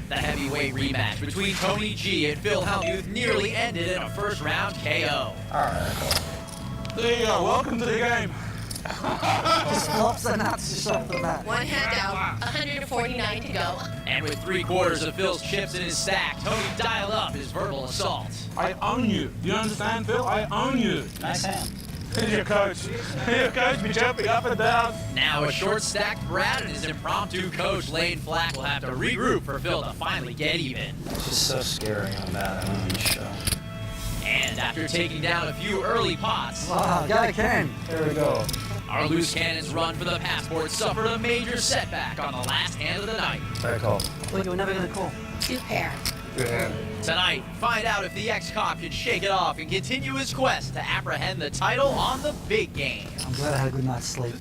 The heavyweight rematch between Tony G and Phil Hellmuth nearly ended in a first-round KO. Alright. There you go, welcome to the game. Just flops the nuts just off the bat. One hand out, 149 to go. And with 3/4 of Phil's chips in his stack, Tony dialed up his verbal assault. I own you. Do you understand, Phil? I own you. Nice hand. Here's your coach. Your coach be jumping up and down. Now a short-stacked Brad and his impromptu coach, Lane Flack, will have to regroup for Phil to finally get even. It's just so scary on that on this show. And after taking down a few early pots, Wow, go Ken. There we go. our loose cannon's run for the passport suffered a major setback on the last hand of the night. Very cool. Look, we're never gonna call. 2 pair. Good hand. Tonight, find out if the ex-cop can shake it off and continue his quest to apprehend the title on the big game. I'm glad I had a good night's sleep.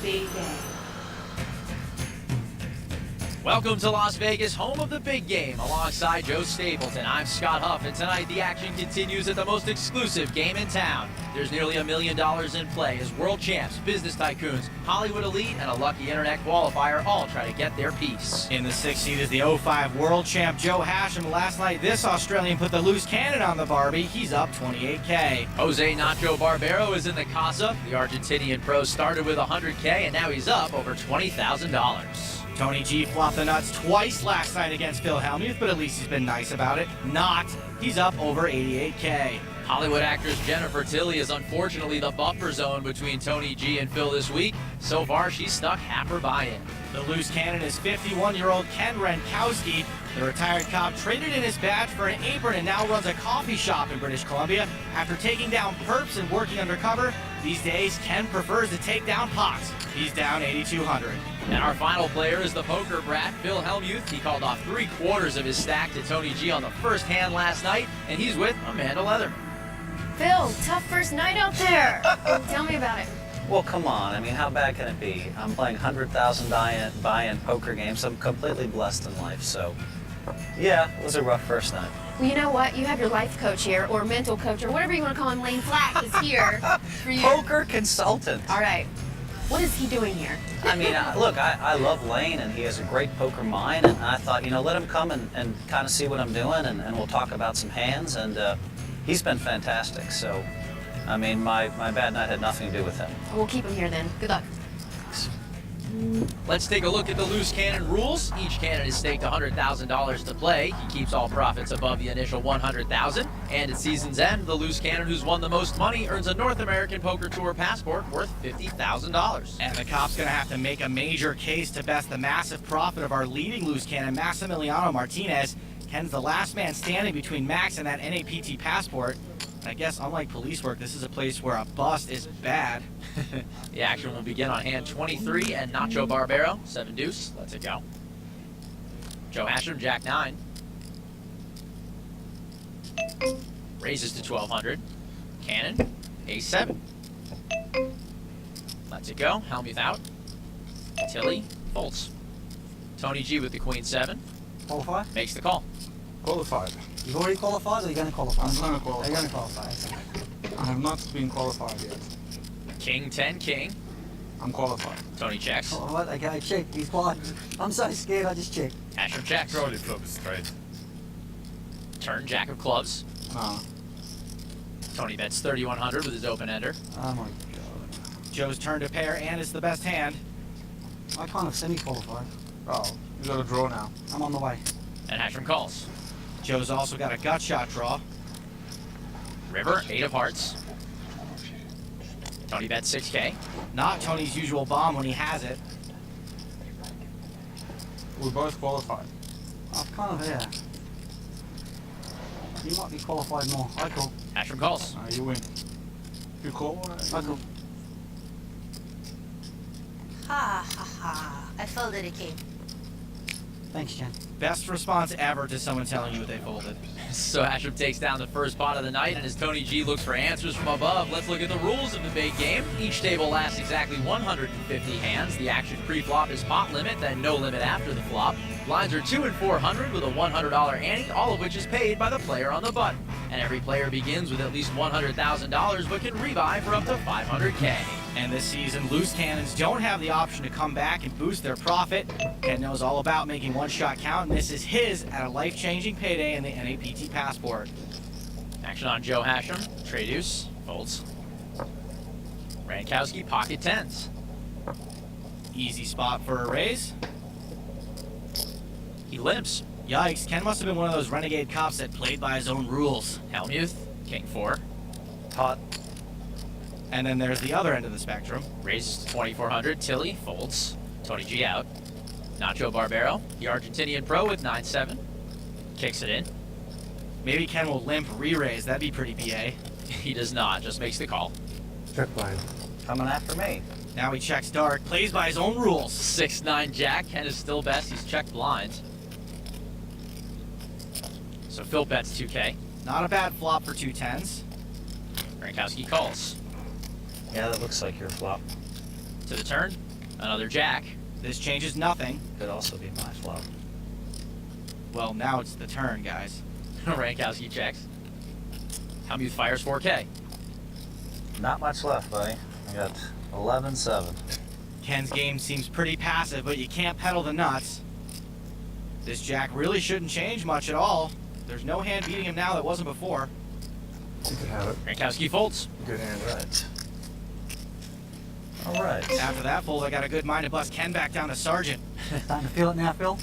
Big Day. Welcome to Las Vegas, home of the big game. Alongside Joe Stapleton, I'm Scott Huff, and tonight the action continues at the most exclusive game in town. There's nearly $1 million in play as world champs, business tycoons, Hollywood elite, and a lucky internet qualifier all try to get their piece. In the 6th seed is the 05 world champ Joe Hashem. Last night, this Australian put the loose cannon on the Barbie. He's up 28K. Jose Nacho Barbero is in the casa. The Argentinian pro started with $100K, and now he's up over $20,000. Tony G flopped the nuts twice last night against Phil Hellmuth, but at least he's been nice about it. Not. He's up over 88K. Hollywood actress Jennifer Tilly is unfortunately the buffer zone between Tony G and Phil this week. So far, she's stuck half her buy-in. The loose cannon is 51-year-old Ken Renkowski. The retired cop traded in his badge for an apron and now runs a coffee shop in British Columbia. After taking down perps and working undercover, these days Ken prefers to take down pots. He's down 8,200. And our final player is the poker brat, Phil Hellmuth. He called off 3/4 of his stack to Tony G on the first hand last night, and he's with Amanda Leatherman. Phil, tough first night out there. Tell me about it. Well, come on. I mean, how bad can it be? I'm playing 100,000 buy-in poker games. I'm completely blessed in life, so yeah, it was a rough first night. Well, you know what? You have your life coach here, or mental coach, or whatever you want to call him. Lane Flack is here for you. Poker consultant. All right. What is he doing here? I mean, look, I love Lane, and he has a great poker mind, and I thought, you know, let him come and kind of see what I'm doing, and we'll talk about some hands, and he's been fantastic, so, I mean, my bad night had nothing to do with him. We'll keep him here then. Good luck. Let's take a look at the loose cannon rules. Each cannon is staked $100,000 to play. He keeps all profits above the initial $100,000. And at season's end, the loose cannon who's won the most money earns a North American Poker Tour passport worth $50,000. And the cop's going to have to make a major case to best the massive profit of our leading loose cannon, Maximiliano Martinez. Ken's the last man standing between Max and that NAPT passport. And I guess, unlike police work, this is a place where a bust is bad. The action will begin on hand 23 and Nacho Barbero, 7 deuce. Let's it go. Joe Hashem, Jack 9. Raises to 1,200. Cannon, Ace 7. Let's it go. Hellmuth out. Tilly folds. Tony G with the Queen 7. Qualify? Makes the call. Qualified. You've already qualified, or are you going to qualify? I'm going to qualify. Are you going to qualify? I have not been qualified yet. King 10, King. I'm qualified. Tony checks. Oh, what? Okay, I checked. He's quiet. I'm so scared, I just checked. Hashem checks. Probably flip it straight. Turn, Jack of clubs. No. Tony bets 3,100 with his open ender. Oh my god. Joe's turned a pair, and it's the best hand. I kind of semi-qualified. Oh, you got a draw now. I'm on the way. And Hashem calls. Joe's also got a gut shot draw. River, 8 of hearts. Tony bets 6K. Not Tony's usual bomb when he has it. We're both qualified. I've kind of, yeah. You might be qualified more. I call. Hashem calls. You win. You call? I call. Ha ha ha. I folded a king. Thanks, Jen. Best response ever to someone telling you what they folded. So Hashem takes down the first pot of the night, and as Tony G looks for answers from above, let's look at the rules of the big game. Each table lasts exactly 150 hands. The action pre-flop is pot limit, then no limit after the flop. Lines are 2 and 400 with a $100 ante, all of which is paid by the player on the button. And every player begins with at least $100,000, but can rebuy for up to $500K. And this season, loose cannons don't have the option to come back and boost their profit. Ken knows all about making one shot count, and this is his at a life-changing payday in the NAPT Passport. Action on Joe Hashem, trade deuce, folds. Rankowski, pocket tens. Easy spot for a raise. He limps. Yikes, Ken must have been one of those renegade cops that played by his own rules. Helmuth, king 4. Pot. And then there's the other end of the spectrum. Raises to 2400, Tilly, folds. Tony G out. Nacho Barbero, the Argentinian pro with 9-7. Kicks it in. Maybe Ken will limp re-raise, that'd be pretty BA. He does not, just makes the call. Check blind. Coming after me. Now he checks dark, plays by his own rules. 6-9 Jack, Ken is still best, he's checked blind. So Phil bets 2K. Not a bad flop for 2 tens. Rankowski calls. Yeah, that looks like your flop. To the turn, another Jack. This changes nothing. Could also be my flop. Well, now it's the turn, guys. Rankowski checks. Helmuth fires 4K. Not much left, buddy. I got 11-7. Ken's game seems pretty passive, but you can't pedal the nuts. This Jack really shouldn't change much at all. There's no hand beating him now that wasn't before. You could have it. Rankowski folds. Good hand. Right. All right. After that fold, I got a good mind to bust Ken back down to Sergeant. Starting to feel it now, Phil?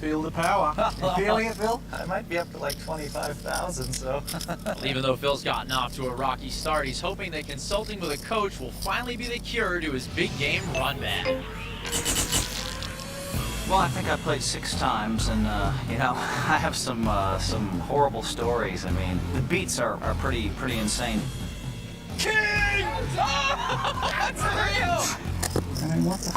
Feel the power. You feeling it, Phil? I might be up to like 25,000, so. Well, even though Phil's gotten off to a rocky start, he's hoping that consulting with a coach will finally be the cure to his big game run bad. Well, I think I played 6 times, and you know, I have some horrible stories. I mean, the beats are pretty insane. King! Oh, that's real! I mean, what the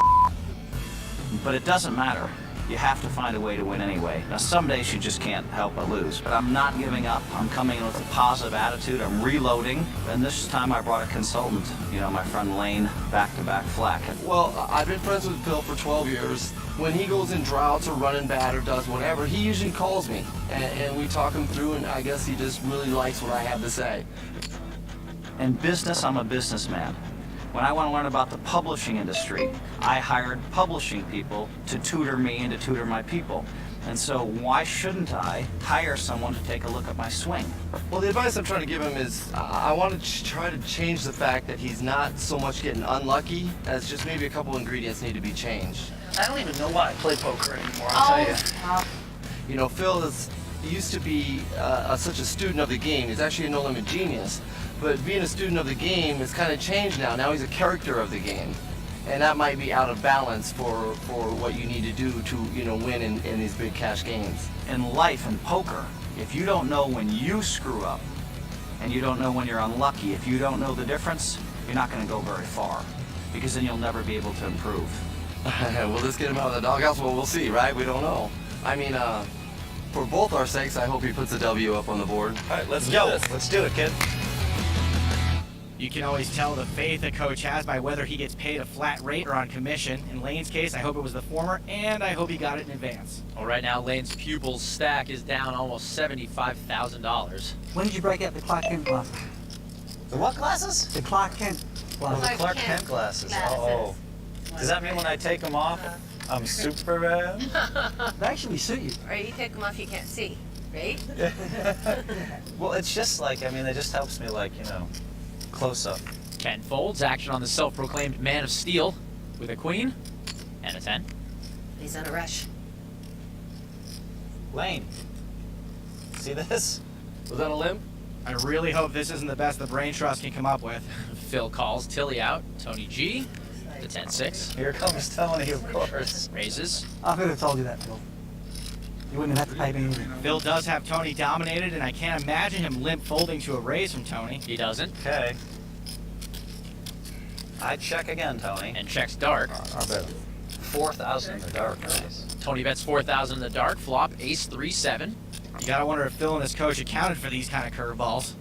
But it doesn't matter. You have to find a way to win anyway. Now, some days you just can't help but lose, but I'm not giving up. I'm coming in with a positive attitude. I'm reloading, and this time I brought a consultant. You know, my friend Lane, back-to-back flack. Well, I've been friends with Phil for 12 years. When he goes in droughts or running bad or does whatever, he usually calls me, and we talk him through, and I guess he just really likes what I have to say. In business, I'm a businessman. When I want to learn about the publishing industry, I hired publishing people to tutor me and to tutor my people. And so why shouldn't I hire someone to take a look at my swing? Well, the advice I'm trying to give him is I want to try to change the fact that he's not so much getting unlucky as just maybe a couple ingredients need to be changed. I don't even know why I play poker anymore, I'll tell you. You know, Phil he used to be such a student of the game. He's actually a no-limit genius. But being a student of the game has kind of changed now. Now he's a character of the game. And that might be out of balance for what you need to do to, you know, win in these big cash games. In life and poker, if you don't know when you screw up, and you don't know when you're unlucky, if you don't know the difference, you're not going to go very far. Because then you'll never be able to improve. Well, let's get him out of the doghouse. Well, we'll see, right? We don't know. I mean, for both our sakes, I hope he puts a W up on the board. All right, let's go. Let's do it, kid. You can always tell the faith a coach has by whether he gets paid a flat rate or on commission. In Lane's case, I hope it was the former, and I hope he got it in advance. Well, right now, Lane's pupils stack is down almost $75,000. When did you break out the Clark Kent glasses? The what glasses? The Clark Kent glasses. The Clark Kent glasses. Oh. Does that mean when I take them off, I'm Superman? They actually suit you. Or you take them off, you can't see, right? Well, it's just like, I mean, it just helps me, like, you know, close up. Ken folds, action on the self-proclaimed Man of Steel with a queen and a 10. He's on a rush. Lane, see this? Was that a limp? I really hope this isn't the best the brain trust can come up with. Phil calls Tilly out. Tony G, the 10-6. Here comes Tony, of course. Raises. I could have told you that, Phil. You wouldn't have had to pay me anything. Phil does have Tony dominated, and I can't imagine him limp folding to a raise from Tony. He doesn't. Okay. I check again, Tony. And checks dark. I bet. 4,000 in the dark. Tony bets 4,000 in the dark. Flop ace 3-7. You gotta wonder if Phil and his coach accounted for these kind of curveballs.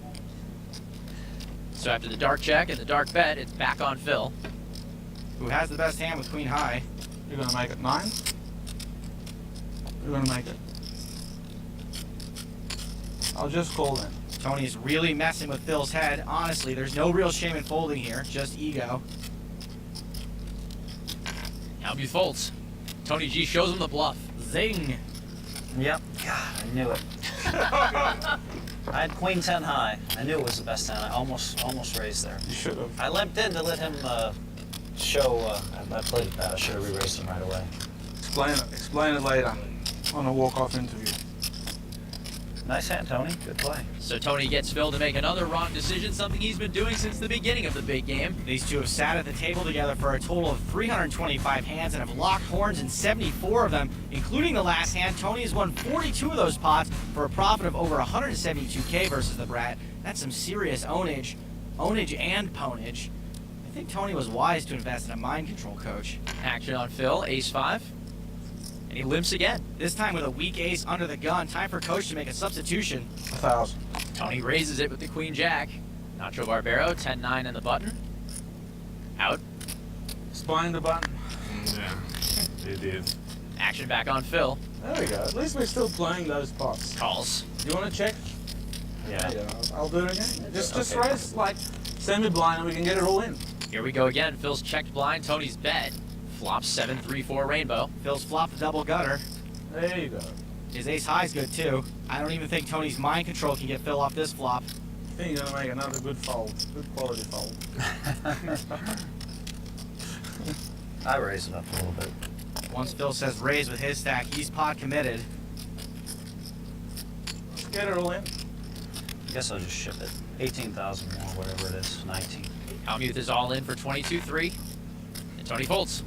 So after the dark check and the dark bet, it's back on Phil. Who has the best hand with queen high? You're gonna make it 9? You're gonna make it. I'll just call then. Tony's really messing with Phil's head. Honestly, there's no real shame in folding here, just ego. Hellmuth folds. Tony G shows him the bluff. Zing! Yep. God, I knew it. I had queen 10 high. I knew it was the best hand. I almost raised there. You should have. I limped in to let him show. I played it bad. I should have re-raised him right away. Explain it later on a walk-off interview. Nice hand, Tony. Good play. So Tony gets Phil to make another wrong decision, something he's been doing since the beginning of the big game. These two have sat at the table together for a total of 325 hands and have locked horns in 74 of them, including the last hand. Tony has won 42 of those pots for a profit of over 172K versus the Brat. That's some serious ownage and ponage. I think Tony was wise to invest in a mind control coach. Action on Phil, ace 5. And he limps again. This time with a weak ace under the gun. Time for coach to make a substitution. 1,000. Tony raises it with the queen jack. Nacho Barbero, 10-9 in the button. Out. Explain the button. Yeah, they did. Action back on Phil. There we go. At least we're still playing those pots. Calls. Do you want to check? Yeah. I'll do it again. Just Okay. raise like semi-blind and we can get it all in. Here we go again. Phil's checked blind. Tony's bet. Flops 7-3-4 rainbow. Phil's flopped the double gutter. There you go. His ace high is good too. I don't even think Tony's mind control can get Phil off this flop. I think you're gonna make another good fold. Good quality fold. I raised it up a little bit. Once Phil says raise with his stack, he's pot committed. Let's get it all in. I guess I'll just ship it. 18,000 more, whatever it is. 19. Hellmuth is all in for 22-3. And Tony folds.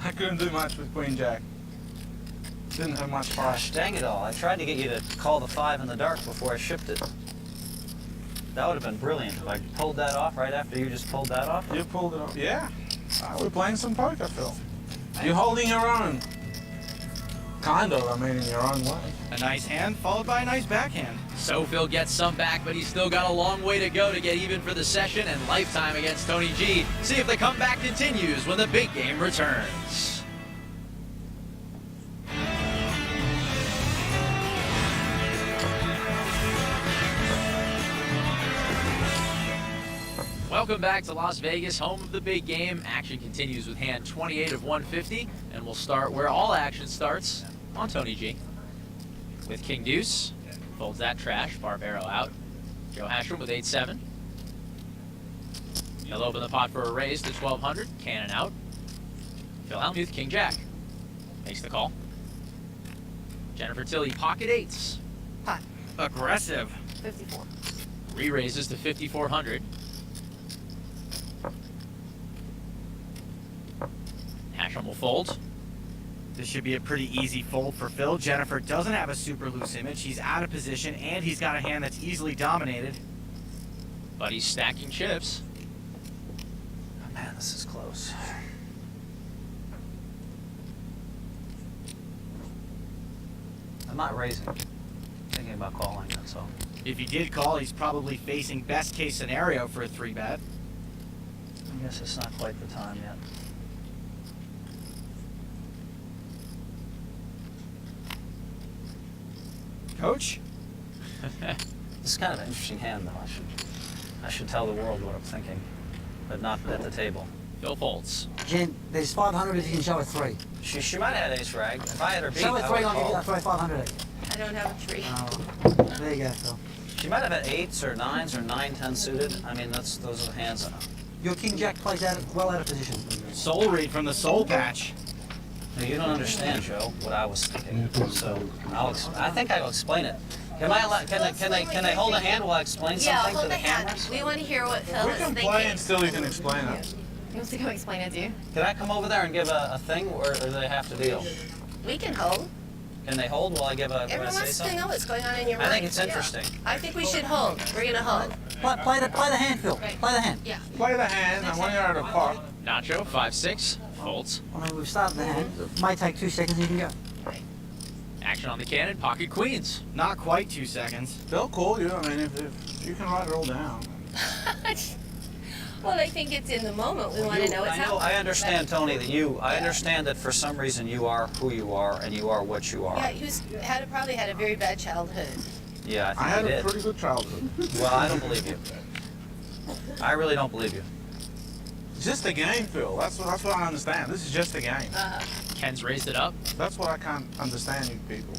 I couldn't do much with Queen Jack. Didn't have much fire. Gosh, dang it all. I tried to get you to call the 5 in the dark before I shipped it. That would have been brilliant if I pulled that off right after you just pulled that off. You pulled it off. Yeah. We're playing some poker, Phil. You're holding your own. Kind of, I mean, in your own way. A nice hand followed by a nice backhand. So Phil gets some back, but he's still got a long way to go to get even for the session and lifetime against Tony G. See if the comeback continues when the big game returns. Welcome back to Las Vegas, home of the big game. Action continues with hand 28 of 150, and we'll start where all action starts, on Tony G. With King Deuce, folds that trash, Barbero out. Joe Hashram with 8-7. He'll open the pot for a raise to 1,200, cannon out. Phil Hellmuth, King Jack, makes the call. Jennifer Tilly, pocket eights. Pot. Aggressive. 54. Re-raises to 5,400. Hashram will fold. This should be a pretty easy fold for Phil. Jennifer doesn't have a super loose image. He's out of position, and he's got a hand that's easily dominated. But he's stacking chips. Oh, man, this is close. I'm not raising. Thinking about calling, that's all. If he did call, he's probably facing best case scenario for a 3-bet. I guess it's not quite the time yet. Coach? This is kind of an interesting hand, though. I should tell the world what I'm thinking, but not at the table. Phil folds. Jen, there's 500 if you can show a 3. She might have had ace rag. If I had her beat, Show a I 3, would I'll give you call. that 500. I don't have a 3. Oh, there you go, Phil. She might have had 8s or 9s or 9-10 suited. I mean, those are the hands. Your King Jack plays well out of position. Soul read from the soul patch. Now, you don't understand, Joe, what I was thinking. So I think I'll explain it. Can they hold a hand while I explain Yeah, something to hold the the hand. cameras? We want to hear what Phil We is can thinking. play and still you can explain it. He wants to go explain it to you. Can I come over there and give a thing, or do they have to deal? We can hold. Can they hold while I give a? Everyone when I say wants to something? know what's going on in your I mind. think it's Yeah. interesting. I think we should hold. We're going to hold. Play the hand, Phil. Right. Play the hand. Yeah. Play the hand and when you're at a pot, Nacho, 5-6. Folds. I mean, we've started the hand. It may take 2 seconds and you can go. Action on the cannon, pocket queens. Not quite 2 seconds. They'll call you. I mean, if you can write it all down. Well, I think it's in the moment. We want to know what's happening. I understand, Tony, that I understand that for some reason you are who you are and you are what you are. Yeah, he probably had a very bad childhood. Yeah, I I had think you a did. pretty good childhood. Well, I don't believe you. I really don't believe you. It's just a game, Phil. That's what I understand. This is just a game. Ken's raised it up. That's what I can't understand, you people.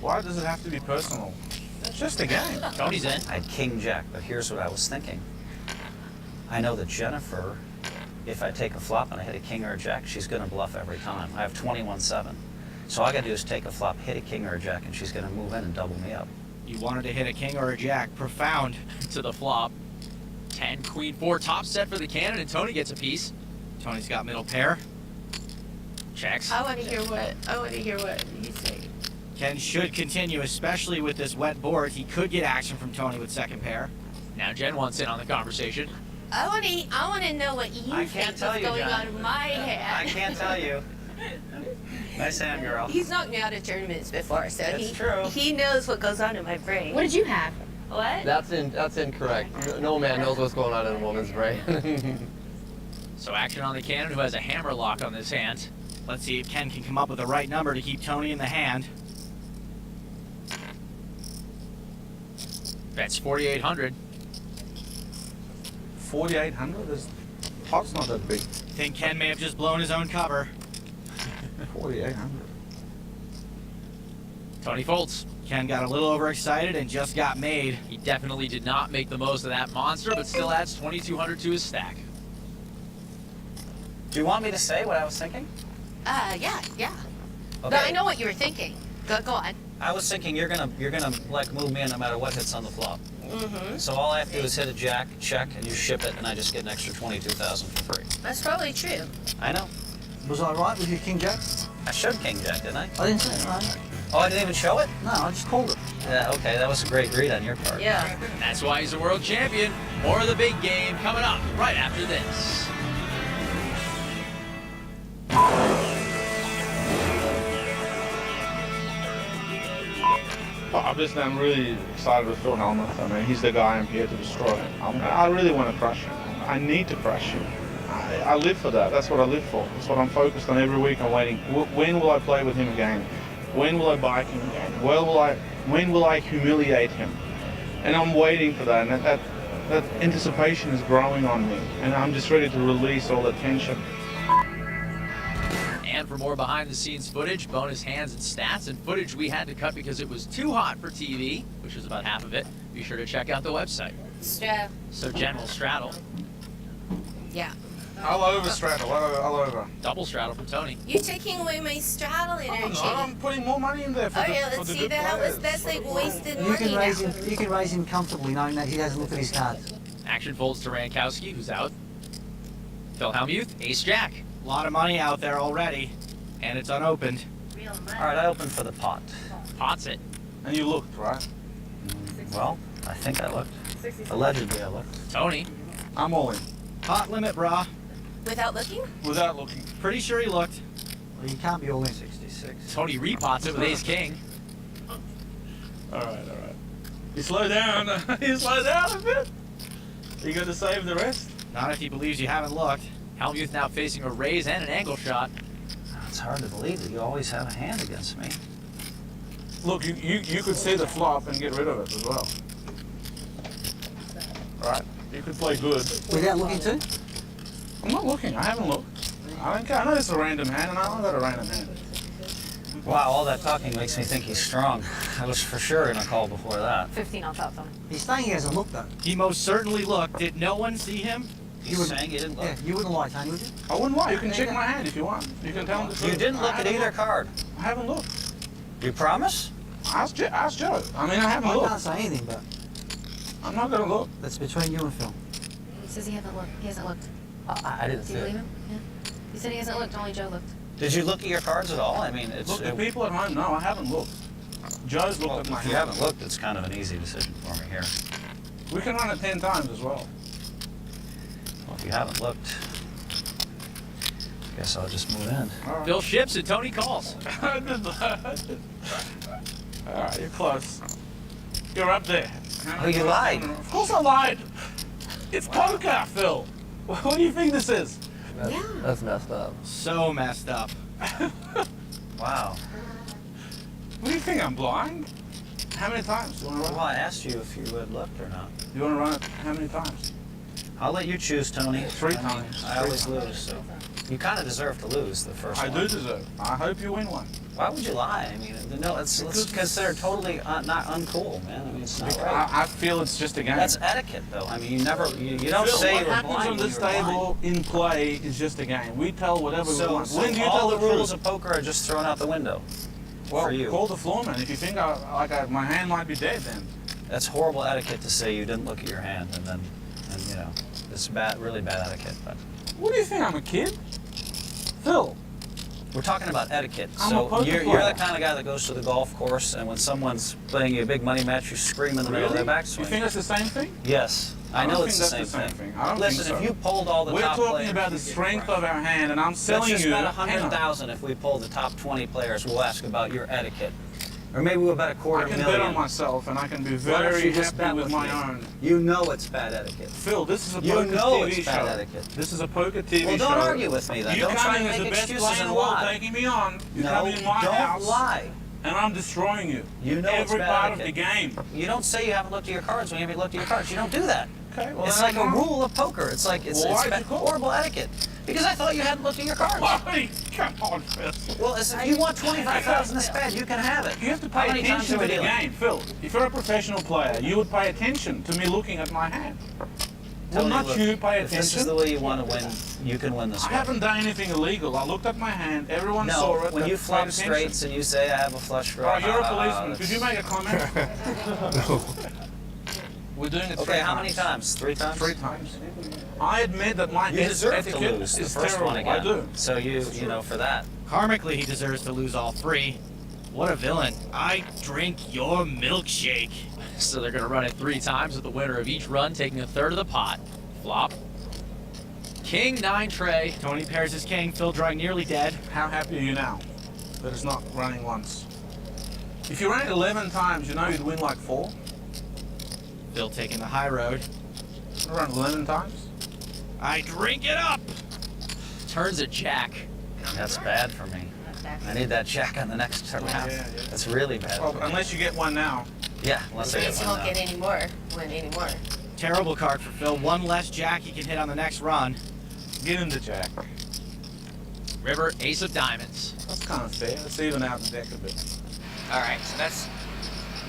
Why does it have to be personal? It's just a game. Tony's in. I had King Jack, but here's what I was thinking. I know that Jennifer, if I take a flop and I hit a king or a jack, she's going to bluff every time. I have 21-7. So all I got to do is take a flop, hit a king or a jack, and she's going to move in and double me up. You wanted to hit a king or a jack. Profound. To the flop. 10, queen, 4, top set for the cannon, and Tony gets a piece. Tony's got middle pair. Checks. I want to hear what you say. Ken should continue, especially with this wet board. He could get action from Tony with second pair. Now Jen wants in on the conversation. I want to know what you I think can't is tell you, going Jen. on in my head. I can't tell you. Nice hand, girl. He's knocked me out of tournaments before, so That's true. he knows what goes on in my brain. What did you have? What? That's incorrect. No man knows what's going on in a woman's brain. So action on the cannon, who has a hammer lock on this hand. Let's see if Ken can come up with the right number to keep Tony in the hand. Bets 4,800. 4,800? Pot's not that big. Think Ken may have just blown his own cover. 4,800. Tony folds. Ken got a little overexcited and just got made. He definitely did not make the most of that monster, but still adds 2,200 to his stack. Do you want me to say what I was thinking? Yeah. Okay. But I know what you were thinking. Go on. I was thinking you're gonna like move me in no matter what hits on the flop. Mm-hmm. So all I have to do is hit a jack, check, and you ship it, and I just get an extra 22,000 for free. That's probably true. I know. Was I right with your king jack? I showed King Jack, didn't I? I didn't say it, no. Oh, I didn't even show it? No, I just called it. Yeah, okay, that was a great read on your part. Yeah. That's why he's a world champion. More of the big game coming up right after this. Obviously, I'm really excited with Phil Hellmuth. I mean, he's the guy I'm here to destroy. I really want to crush him. I need to crush him. I live for that. That's what I live for. That's what I'm focused on every week. I'm waiting. When will I play with him again? When will I bike him again? When will I humiliate him? And I'm waiting for that. And that anticipation is growing on me. And I'm just ready to release all the tension. And for more behind-the-scenes footage, bonus hands and stats, and footage we had to cut because it was too hot for TV, which is about half of it, be sure to check out the website. Straddle. So Jen will straddle. Yeah. All over straddle, all over. Double straddle from Tony. You're taking away my straddle energy. No, I'm putting more money in there for Oh yeah, for let's the see good that. players. That's like wasted You money can raise now. him. You can raise him comfortably, knowing that he hasn't looked at his cards. Action folds to Rankowski, who's out. Phil Hellmuth, ace-jack. A lot of money out there already, and it's unopened. All right, I opened for the pot. Pots it. And you looked, right? Well, I think I looked. Allegedly, I looked. Tony. I'm all in. Pot limit, brah. Without looking? Without looking. Pretty sure he looked. Well, you can't be all in. 66. Tony repots it with ace-king. All right. You slow down. You slow down a bit. You got to save the rest. Not if he believes you haven't looked. Hellmuth now facing a raise and an angle shot. It's hard to believe that you always have a hand against me. Look, you could see the flop and get rid of it as well. Right? You could play good. Without looking too? I'm not looking. I haven't looked. I don't care. I know it's a random hand, and I know that a random hand. Wow, all that talking makes me think he's strong. I was for sure going to call before that. 15 on top phone. He's saying he hasn't looked though. He most certainly looked. Did no one see him? He's saying you didn't look. Yeah, you wouldn't lie, Tony, would you? I wouldn't lie. You can check my hand if you want. You can tell me the truth. You didn't look I at haven't either looked. card. I haven't looked. You promise? Ask Joe. I mean, I haven't I can't looked. say anything, but I'm not going to look. that's between you and Phil. He says he hasn't looked. He hasn't looked. I didn't Do see you it. believe him? Yeah. He said he hasn't looked. Only Joe looked. Did you look at your cards at all? I mean, it's. Look, the people at home, no, I haven't looked. Joe's looked Well, at my if you hand. haven't looked, it's kind of an easy decision for me here. We can run it 10 times as well. Well, if you haven't looked, Guess I'll just move in. Phil ships and Tony calls. All right, you're close. You're up there. Oh, you lied. Of course I lied. It's poker, Phil. What do you think this is? That's messed up. So messed up. Wow. What do you think? I'm blind? How many times? You want to Well, run I asked you if you had looked or not. it? You want to run it? How many times? I'll let you choose, Tony. Three I mean, times. I always lose, so. You kind of deserve to lose the first I one. do deserve. I hope you win one. Why would you lie? I mean, no, it's considered totally not uncool, man. I mean, it's not right. I feel it's just a game. That's etiquette, though. I mean, you don't Phil, say what you were happens blind on when this you were blind. table in play is just a game. We tell whatever we So, want. so When do you all tell the the rules truth? of poker are just thrown out the window Well, for you. call the floorman. If you think my hand might be dead, then. That's horrible etiquette to say you didn't look at your hand, and you know, it's bad, really bad etiquette. But What do you think? I'm a kid? Phil. we're talking about etiquette. I'm a So poker you're player. the kind of guy that goes to the golf course, and when someone's playing you a big money match, you scream in the middle of their backswing. You think that's the same thing? Yes, I don't know think it's that's the same thing. I don't Listen, think so. if you pulled all the We're top talking players, about the you'd get strength crushed. of our hand, and I'm Let's telling just you. bet hang on. 100,000 if we pulled the top 20 players. We'll ask about your etiquette, or maybe we'll bet a I quarter can million. bet on myself, and I can be Why don't very you just bet happy with with my me? own. You know it's bad etiquette. Phil, this is a You poker know TV it's show. bad etiquette. This is a poker TV Well, don't show. argue with me then. You Don't try coming and as make the best excuses player in and the world, lie. taking me on. You're No, coming in my don't house, lie. and I'm destroying you. You know it's every bad part of the etiquette. game. You don't say you haven't looked at your cards when you haven't looked at your cards. You don't do that. Okay, well, It's then like a I'm wrong. rule of poker. It's like it's Well, why'd you call? horrible etiquette. Because I thought you hadn't looked at your cards. Why? Come on, Phil. Well, if you want 25,000 this bad, you can have it. You have to How pay many times attention are to we the dealing? game, Phil. If you're a professional player, you would pay attention to me looking at my hand. Will Tony, not look, you pay if this is attention? the way you want to win, you can win this I way. haven't done anything illegal. I looked at my hand. Everyone saw No, it. when they you paid flop attention. straights and you say I have a flush draw. All right, you're a ha, ha, ha, policeman. Could you make a comment? We're doing it Okay, three how times. many times? 3 times? 3 times. I admit that my You deserve to etiquette lose the is first terrible. one again. I do. So you know, for that. Karmically, he deserves to lose all 3. What a villain. I drink your milkshake. So they're going to run it 3 times with the winner of each run taking a third of the pot. Flop. King 9 tray. Tony pairs his king, Phil drawing nearly dead. How happy are you now that it's not running once? If you ran it 11 times, you know you'd win like 4. Phil taking the high road. You run 11 times? I drink it up! Turns a jack. That's bad for me. I need that jack on the next round. yeah. That's really bad. Well, for me. unless you get one now. Yeah, unless I get He one won't now. get any more. Win any more. Terrible card for Phil. One less jack he can hit on the next run. Get in the jack. River, ace of diamonds. That's kind of fair. Let's even out the deck a bit. All right, so that's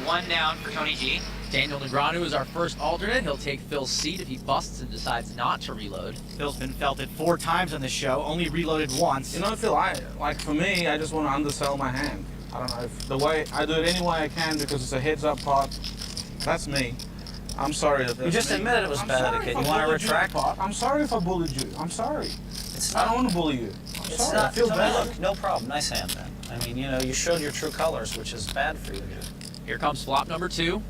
1 down for Tony G. Daniel Negreanu is our first alternate. He'll take Phil's seat if he busts and decides not to reload. Phil's been felted 4 times on this show, only reloaded once. You know, Phil, for me, I just want to undersell my hand. I don't know, if the way, I do it any way I can because it's a heads-up pot. That's me. I'm sorry if that's You just me. admitted it was I'm bad sorry etiquette. if I You wanna bullied retract? Pot. I'm sorry if I bullied you. I'm sorry. It's I not, don't want to bully you. I'm it's sorry. I not, feel Tony, bad. look, no problem. Nice hand, man. I mean, you know, you showed your true colors, which is bad for you. Here comes flop number 2.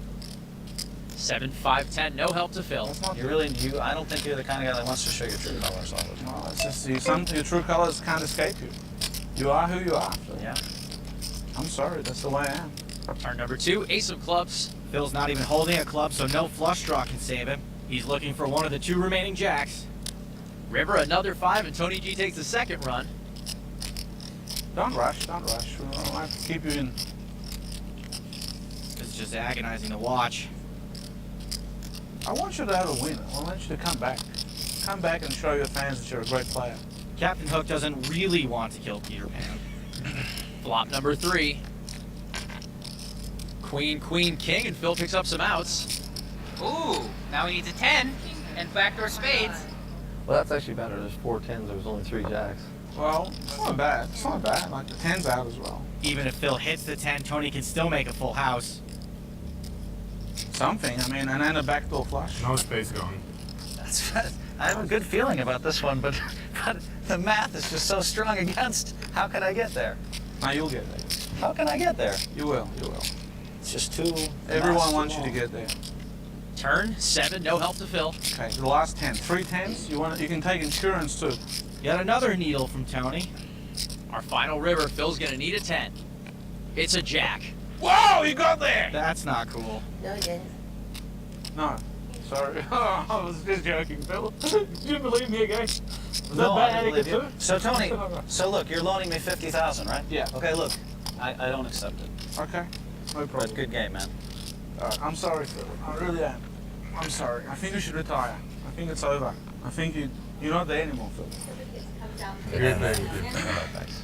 7, 5, 10. No help to Phil. That's not I don't think you're the kind of guy that wants to show your true colors all the time. No, it's just your true colors can't escape you. You are who you are. Phil. Yeah. I'm sorry. That's the way I am. Turn number 2, ace of clubs. Phil's not even holding a club, so no flush draw can save him. He's looking for one of the 2 remaining jacks. River, another 5, and Tony G takes the second run. Don't rush. Don't rush. I have to keep you in. It's just agonizing to watch. I want you to have a win. I want you to come back. Come back and show your fans that you're a great player. Captain Hook doesn't really want to kill Peter Pan. Flop number 3. Queen, queen, king, and Phil picks up some outs. Ooh, now he needs a 10 and backdoor spades. Well, that's actually better. There's 4 10s. There was only 3 jacks. Well, it's not bad. It's not bad. Like the 10's out as well. Even if Phil hits the 10, Tony can still make a full house. Something. I mean, and then a backdoor flush. No space going. That's I have a good feeling about this one, but the math is just so strong against. How can I get there? Now you'll get there. How can I get there? You will. You will. It's just too. Everyone wants you to get there. Turn 7, no help to Phil. Okay, the last 10. 3 10s. You can take insurance too. Yet another needle from Tony. Our final river, Phil's gonna need a 10. It's a jack. Whoa, you got there! That's not cool. No, you didn't. No, sorry. I was just joking, Phil. Did you believe me again? Was No, that I bad didn't believe etiquette you. too? So Tony, so look, you're loaning me 50,000, right? Yeah. Okay, look, I don't accept it. Okay, no But problem. good game, man. I'm sorry, Phil. I really am. I'm sorry. I think you should retire. I think it's over. I think you're not there anymore, Phil.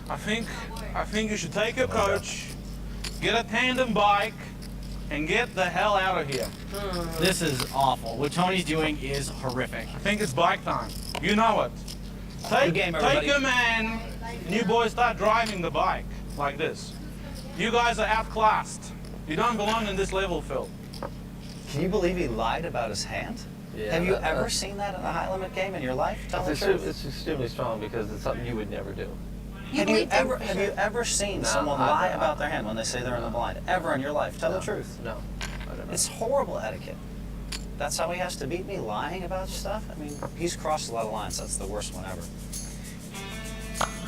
I think you should take a coach, get a tandem bike, and get the hell out of here. This is awful. What Tony's doing is horrific. I think it's bike time. You know it. Good game, everybody. Take your man, and you boys start driving the bike like this. You guys are outclassed. You don't belong in this level, Phil. Can you believe he lied about his hand? Yeah, Have you ever seen that in a high limit game in your life? Tell the truth. It's extremely strong because it's something you would never do. Have you ever seen No, someone I- lie I- about their hand when they say they're in the blind? Ever in your life? Tell No, the truth. No, I don't know. It's horrible etiquette. That's how he has to beat me, lying about stuff? I mean, he's crossed a lot of lines. That's the worst one ever.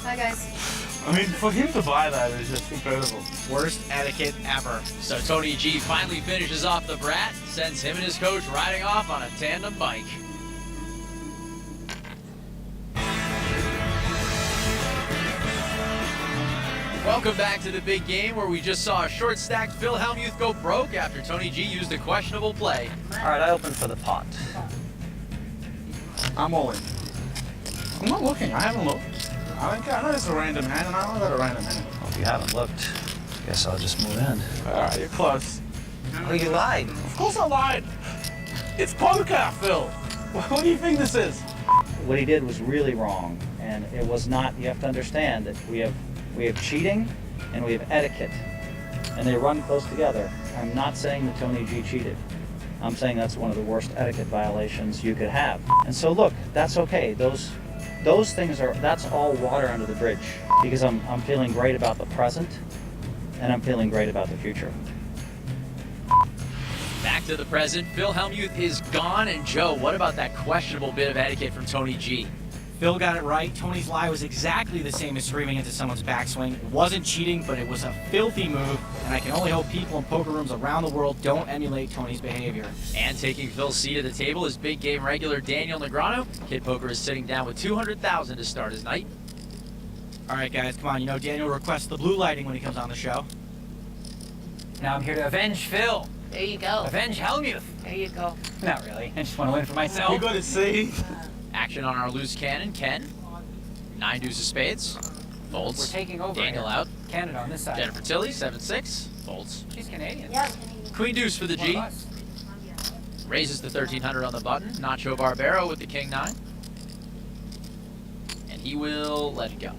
Bye, guys. I mean, for him to buy that is just incredible. Worst etiquette ever. So Tony G finally finishes off the brat, sends him and his coach riding off on a tandem bike. Welcome back to the big game where we just saw a short-stacked Phil Hellmuth go broke after Tony G used a questionable play. All right, I opened for the pot. I'm all in. I'm not looking. I haven't looked. I don't care. I know it's a random hand, and I know that a random hand. Well, if you haven't looked, guess I'll just move in. All right, you're close. Oh, you lied. Of course I lied. It's poker, Phil. What do you think this is? What he did was really wrong, and it was not. You have to understand that we have cheating and we have etiquette, and they run close together. I'm not saying that Tony G cheated. I'm saying that's one of the worst etiquette violations you could have. And so look, that's okay. Those things that's all water under the bridge, because I'm feeling great about the present, and I'm feeling great about the future. Back to the present, Phil Hellmuth is gone, and Joe, what about that questionable bit of etiquette from Tony G? Phil got it right. Tony's lie was exactly the same as screaming into someone's backswing. It wasn't cheating, but it was a filthy move, and I can only hope people in poker rooms around the world don't emulate Tony's behavior. And taking Phil's seat at the table is big game regular Daniel Negreanu. Kid Poker is sitting down with $200,000 to start his night. All right, guys, come on. You know Daniel requests the blue lighting when he comes on the show. Now I'm here to avenge Phil. There you go. Avenge Hellmuth. There you go. Not really. I just want to win for myself. You got to see. Action on our loose cannon, Ken. 9 deuces spades. Folds. We're taking over Daniel here. out. Canada on this side. Jennifer Tilly, 7-6. Folds. She's Canadian. Yeah. Queen deuce for the One of G. us. Raises to 1300 on the button. Nacho Barbero with the King 9. And he will let it go.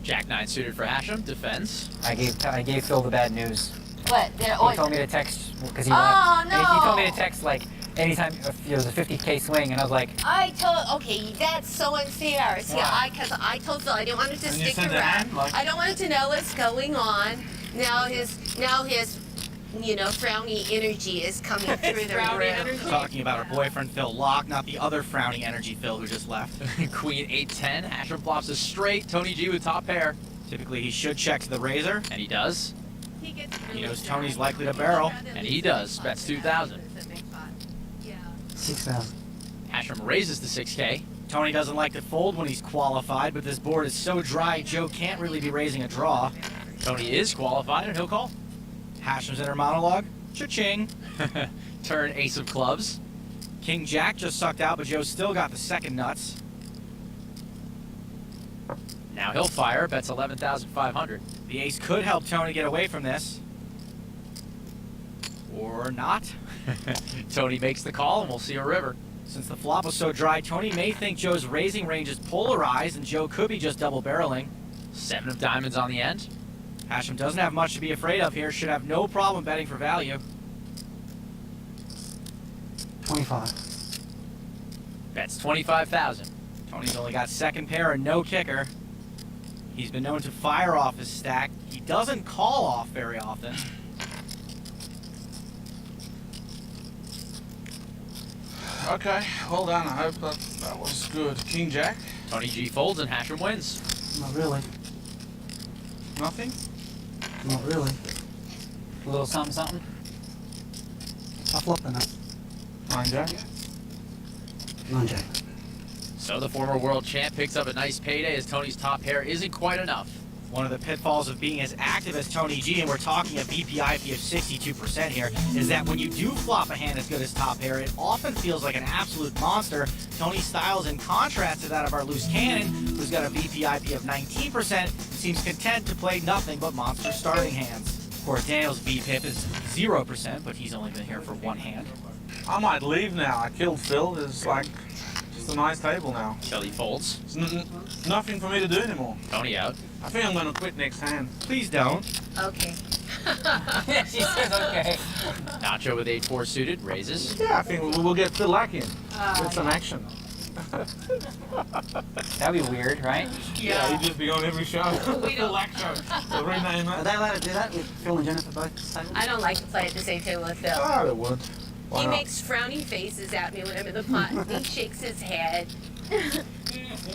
Jack 9 suited for Hashem. Defends. I gave Phil the bad news. What? He told me to text because he Oh, wanted. no. He told me to text like anytime there was a 50K swing, and I was like, Okay, that's so unfair. See, because I told Phil I didn't want him to And you stick said around. that, like- I don't want him to know what's going on. Now his frowny energy is coming through the room. Talking about her boyfriend, Phil Locke, not the other frowny energy Phil who just left. Queen 8-10. Hashem flops a straight. Tony G with top pair. Typically, he should check to the razor. And he does. He knows Tony's likely to barrel. And he does. Bets 2,000. 6,000. Hashem raises to 6K. Tony doesn't like to fold when he's qualified, but this board is so dry, Joe can't really be raising a draw. Tony is qualified and he'll call. Hashem's inner monologue. Cha-ching. Turn ace of clubs. King Jack just sucked out, but Joe still got the second nuts. Now he'll fire. Bets 11,500. The ace could help Tony get away from this. Or not. Tony makes the call and we'll see a river. Since the flop was so dry, Tony may think Joe's raising range is polarized and Joe could be just double barreling. 7 of diamonds on the end. Hashem doesn't have much to be afraid of here, should have no problem betting for value. 25. Bets 25,000. Tony's only got second pair and no kicker. He's been known to fire off his stack. He doesn't call off very often. Okay, well done. I hope that was good. King Jack. Tony G folds and Hashem wins. Not really. Nothing? Not really. A little something, something. I flopped the nut. 9-jack. 9-jack. So the former world champ picks up a nice payday as Tony's top pair isn't quite enough. One of the pitfalls of being as active as Tony G, and we're talking a BPIP of 62% here, is that when you do flop a hand as good as top pair, it often feels like an absolute monster. Tony's style is in contrast to that of our loose cannon, who's got a BPIP of 19%, and seems content to play nothing but monster starting hands. Of course, Daniel's BPIP is 0%, but he's only been here for one hand. I might leave now. I killed Phil. It's like just a nice table now. Kelly folds. It's nothing for me to do anymore. Tony out. I think I'm going to quit next hand. Please don't. Okay. She says okay. Nacho with 8-4 suited raises. Yeah, I think we'll get Phil Lack in with some action. That'd be weird, right? Yeah, he'd just be on every show. Phil Lack show. We'll rename Are it. they allowed to do that with Phil and Jennifer both at the table? I don't like to play at the same table with Phil. Oh, they would. Why He not? makes frowny faces at me when I'm in the pot. He shakes his head.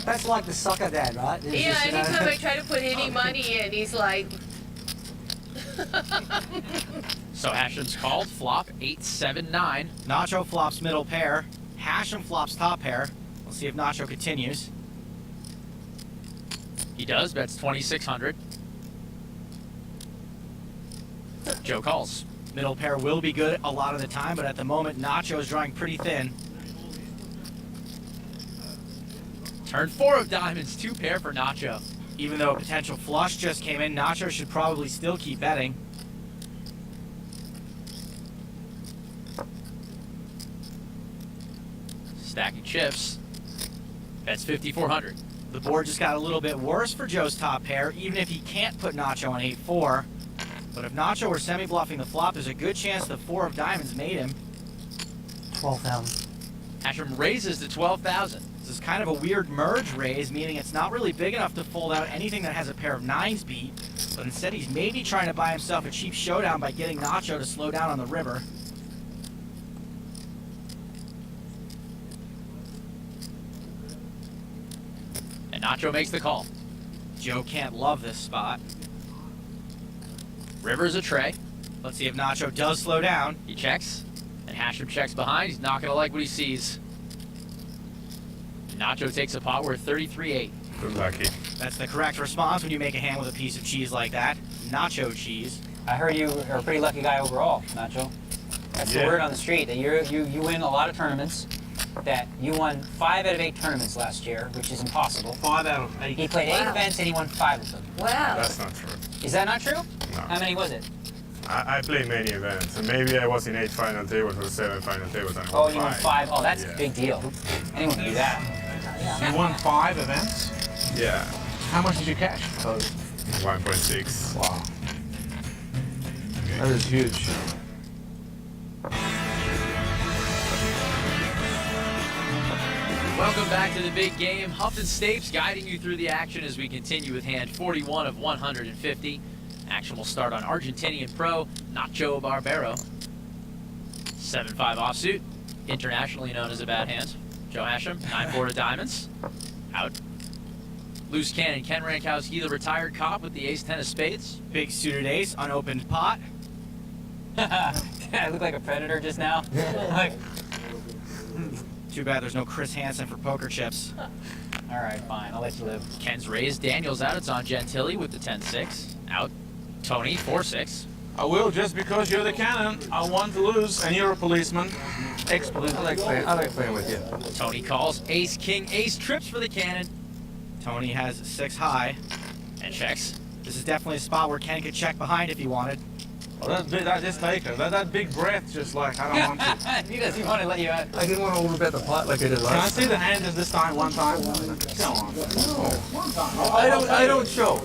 That's like the soccer dad, right? There's Yeah, just, you know- anytime I try to put any money in, he's like, So Hashem's called, flop 8-7-9. Nacho flops middle pair. Hashem flops top pair. We'll see if Nacho continues. He does, bets 2,600. Joe calls. Middle pair will be good a lot of the time, but at the moment, Nacho is drawing pretty thin. Turn 4 of diamonds, 2 pair for Nacho. Even though a potential flush just came in, Nacho should probably still keep betting. Stacking chips. Bets 5,400. The board just got a little bit worse for Joe's top pair, even if he can't put Nacho on 8-4. But if Nacho were semi-bluffing the flop, there's a good chance the 4 of diamonds made him. 12,000. Hashem raises to 12,000. This is kind of a weird merge raise, meaning it's not really big enough to fold out anything that has a pair of 9s beat, but instead he's maybe trying to buy himself a cheap showdown by getting Nacho to slow down on the river. And Nacho makes the call. Joe can't love this spot. River's a tray. Let's see if Nacho does slow down. He checks. And Hashem checks behind. He's not going to like what he sees. Nacho takes a pot worth 33.8. Good lucky. That's the correct response when you make a hand with a piece of cheese like that. Nacho cheese. I heard you are a pretty lucky guy overall, Nacho. That's the Yeah. word on the street, that you win a lot of tournaments, that you won 5 out of 8 tournaments last year, which is impossible. 5 out of 8. He played 8 Wow. events and he won 5 of them. wow. That's not true. Is that not true? No. How many was it? I played many events, and maybe I was in 8 final tables or 7 final tables, and I Oh, won you won 5. 5. Oh, that's Yeah. a big deal. Anyone can do that. You won 5 events? Yeah, How much did you cash? 1.6. Wow. That is huge. Welcome back to the big game. Huff and Stapes guiding you through the action as we continue with hand 41 of 150. Action will start on Argentinian pro Nacho Barbero. 7-5 offsuit, internationally known as a bad hand. Joe Hashem, 9-4 of diamonds. Out. Loose cannon Ken Rankowski, the retired cop with the ace-10 of spades. Big suited ace, unopened pot. I look like a predator just now. Like, Too bad there's no Chris Hansen for poker chips. all right, fine. I'll let you live. Ken's raised, Daniel's out. It's on Gentili with the 10-6. Out. Tony, 4-6. I will, just because you're the cannon. I want to lose, and you're a policeman. Ex-policeman. I like playing with you. Tony calls, ace, king, ace, trips for the cannon. Tony has 6 high. And checks. This is definitely a spot where Ken could check behind if he wanted. Well, that just take her. That big breath, just like, I don't want to. He doesn't want to let you out. I didn't want to overbet the pot like I did Can I last see the hand just this time, one time? Come on. I don't show.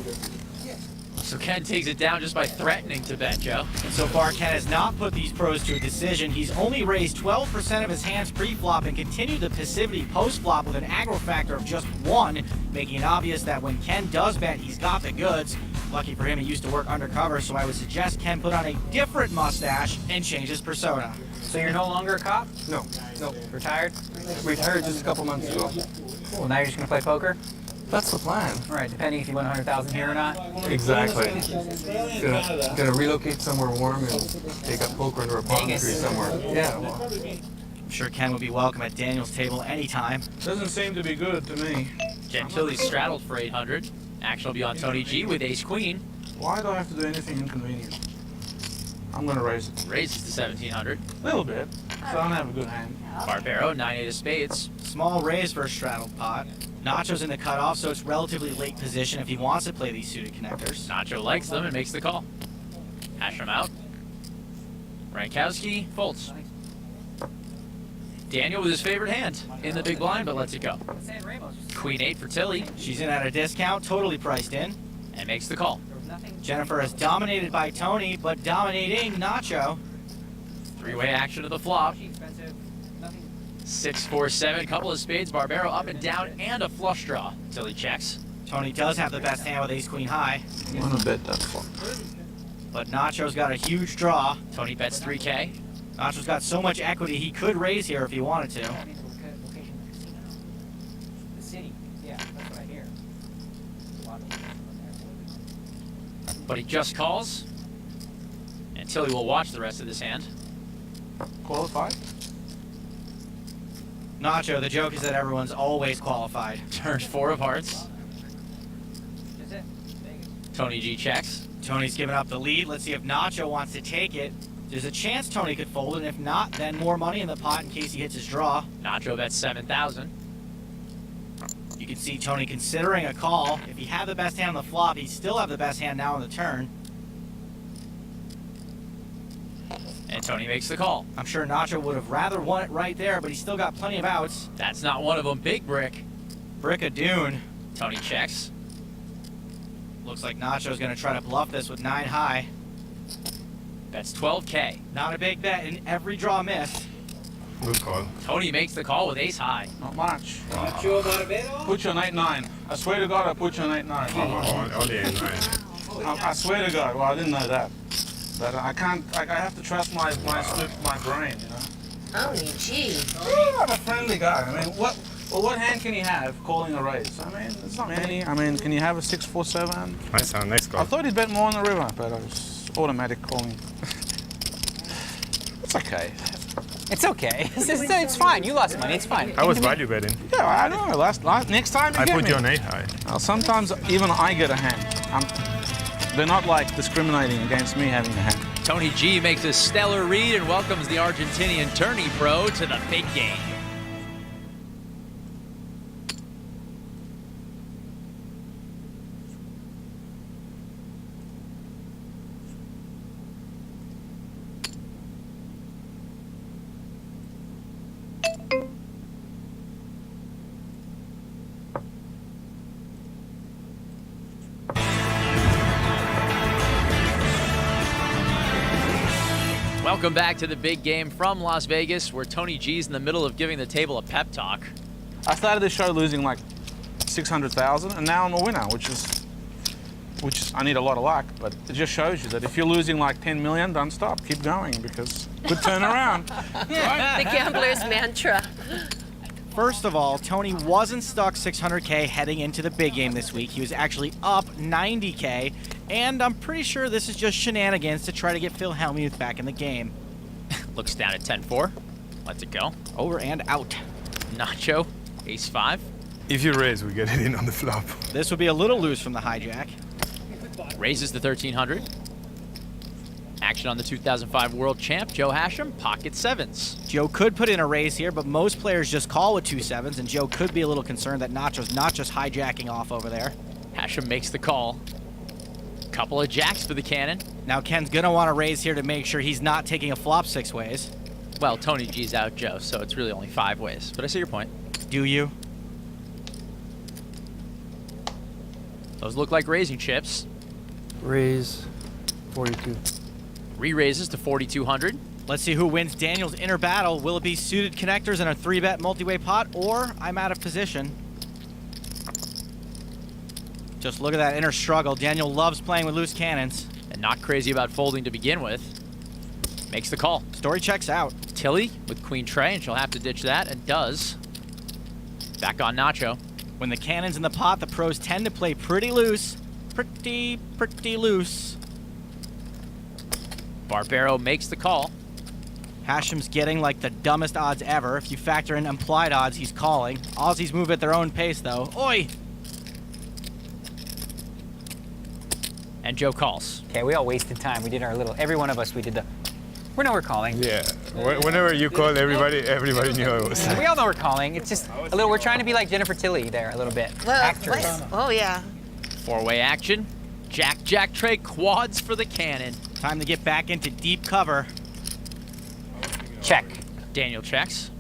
So Ken takes it down just by threatening to bet, Joe. So far, Ken has not put these pros to a decision. He's only raised 12% of his hands pre-flop and continued the passivity post-flop with an aggro factor of just 1, making it obvious that when Ken does bet, he's got the goods. Lucky for him, he used to work undercover, so I would suggest Ken put on a different mustache and change his persona. So you're no longer a cop? No. Retired? Retired just a couple months ago. Well, now you're just gonna play poker? That's the plan. All right, depending if you win 100,000 here or not. Exactly. Gonna relocate somewhere warm and take up poker under a palm tree somewhere. Yeah. Well. I'm sure Ken would be welcome at Daniel's table anytime. Doesn't seem to be good to me. Gentili straddled for 800. Action will be on Tony G with ace-queen. Why do I have to do anything inconvenient? I'm gonna raise it. Raises to 1700. A little bit, so I don't have a good hand. Barbero, 9-8 of spades. Small raise for a straddled pot. Nacho's in the cutoff, so it's relatively late position if he wants to play these suited connectors. Nacho likes them and makes the call. Hashem out. Rankowski folds. Daniel with his favorite hand in the big blind, but lets it go. Queen 8 for Tilly. She's in at a discount, totally priced in. And makes the call. Jennifer is dominated by Tony, but dominating Nacho. Three-way action to the flop. 6, 4, 7, couple of spades. Barbero up and down, and a flush draw. Tilly checks. Tony does have the best hand with ace-queen high. I want to bet that flop. But Nacho's got a huge draw. Tony bets 3K. Nacho's got so much equity, he could raise here if he wanted to. The city. Yeah, that's what I hear. But he just calls. And Tilly will watch the rest of this hand. Qualified? Nacho, the joke is that everyone's always qualified. Turns 4 of hearts. Tony G checks. Tony's giving up the lead. Let's see if Nacho wants to take it. There's a chance Tony could fold, and if not, then more money in the pot in case he hits his draw. Nacho bets 7,000. You can see Tony considering a call. If he had the best hand on the flop, he'd still have the best hand now on the turn. And Tony makes the call. I'm sure Nacho would have rather won it right there, but he's still got plenty of outs. That's not one of them. Big brick. Brick of Dune. Tony checks. Looks like Nacho's going to try to bluff this with 9 high. Bets 12K. Not a big bet, and every draw missed. Good call. Tony makes the call with ace high. Not much. Put you on 8-9. I swear to God, I put you on 8-9. Only 8-9. I swear to God. Well, I didn't know that. But I can't. I have to trust my brain. You know. Oh, gee. I'm a friendly guy. I mean, what hand can you have calling a raise? I mean, it's not many. I mean, can you have a 6, 4, 7? Nice hand, nice call. I thought he'd bet more on the river, but I was automatic calling. It's okay. It's okay. It's fine. You lost money. It's fine. I was value betting. Yeah, I know. Next time I put you on 8 high. Well, sometimes even I get a hand. They're not like discriminating against me having a hand. Tony G makes a stellar read and welcomes the Argentinian tourney pro to the big game. Welcome back to the big game from Las Vegas, where Tony G's in the middle of giving the table a pep talk. I started this show losing like 600,000, and now I'm a winner, which I need a lot of luck, but it just shows you that if you're losing like 10 million, don't stop, keep going, because good turnaround. The gambler's mantra. First of all, Tony wasn't stuck 600K heading into the big game this week. He was actually up 90K, and I'm pretty sure this is just shenanigans to try to get Phil Hellmuth back in the game. Looks down at 10-4. Lets it go. Over and out. Nacho, ace-5. If you raise, we get it in on the flop. This would be a little loose from the hijack. Raises to 1,300. Action on the 2005 world champ, Joe Hashem, pocket 7s. Joe could put in a raise here, but most players just call with 2 7s, and Joe could be a little concerned that Nacho's not just hijacking off over there. Hashem makes the call. Couple of jacks for the cannon. Now Ken's gonna want to raise here to make sure he's not taking a flop 6 ways. Well, Tony G's out Joe, so it's really only 5 ways, but I see your point. Do you? Those look like raising chips. Raise 42. Re-raises to 4,200. Let's see who wins Daniel's inner battle. Will it be suited connectors in a 3-bet multi-way pot, or I'm out of position? Just look at that inner struggle. Daniel loves playing with loose cannons. And not crazy about folding to begin with. Makes the call. Story checks out. Tilly with queen tray, and she'll have to ditch that, and does. Back on Nacho. When the cannon's in the pot, the pros tend to play pretty loose. Pretty loose. Barbero makes the call. Hashem's getting like the dumbest odds ever. If you factor in implied odds, he's calling. Aussies move at their own pace, though. Oi! And Joe calls. Okay, we all wasted time. We did our little, every one of us, we did the, we know we're calling. Yeah. Whenever you call, everybody knew it was. We all know we're calling. It's just a little, we're trying to be like Jennifer Tilly there a little bit. Actress. Oh, yeah. Four-way action. Jack, Jack, trade quads for the cannon. Time to get back into deep cover. Check. Daniel checks.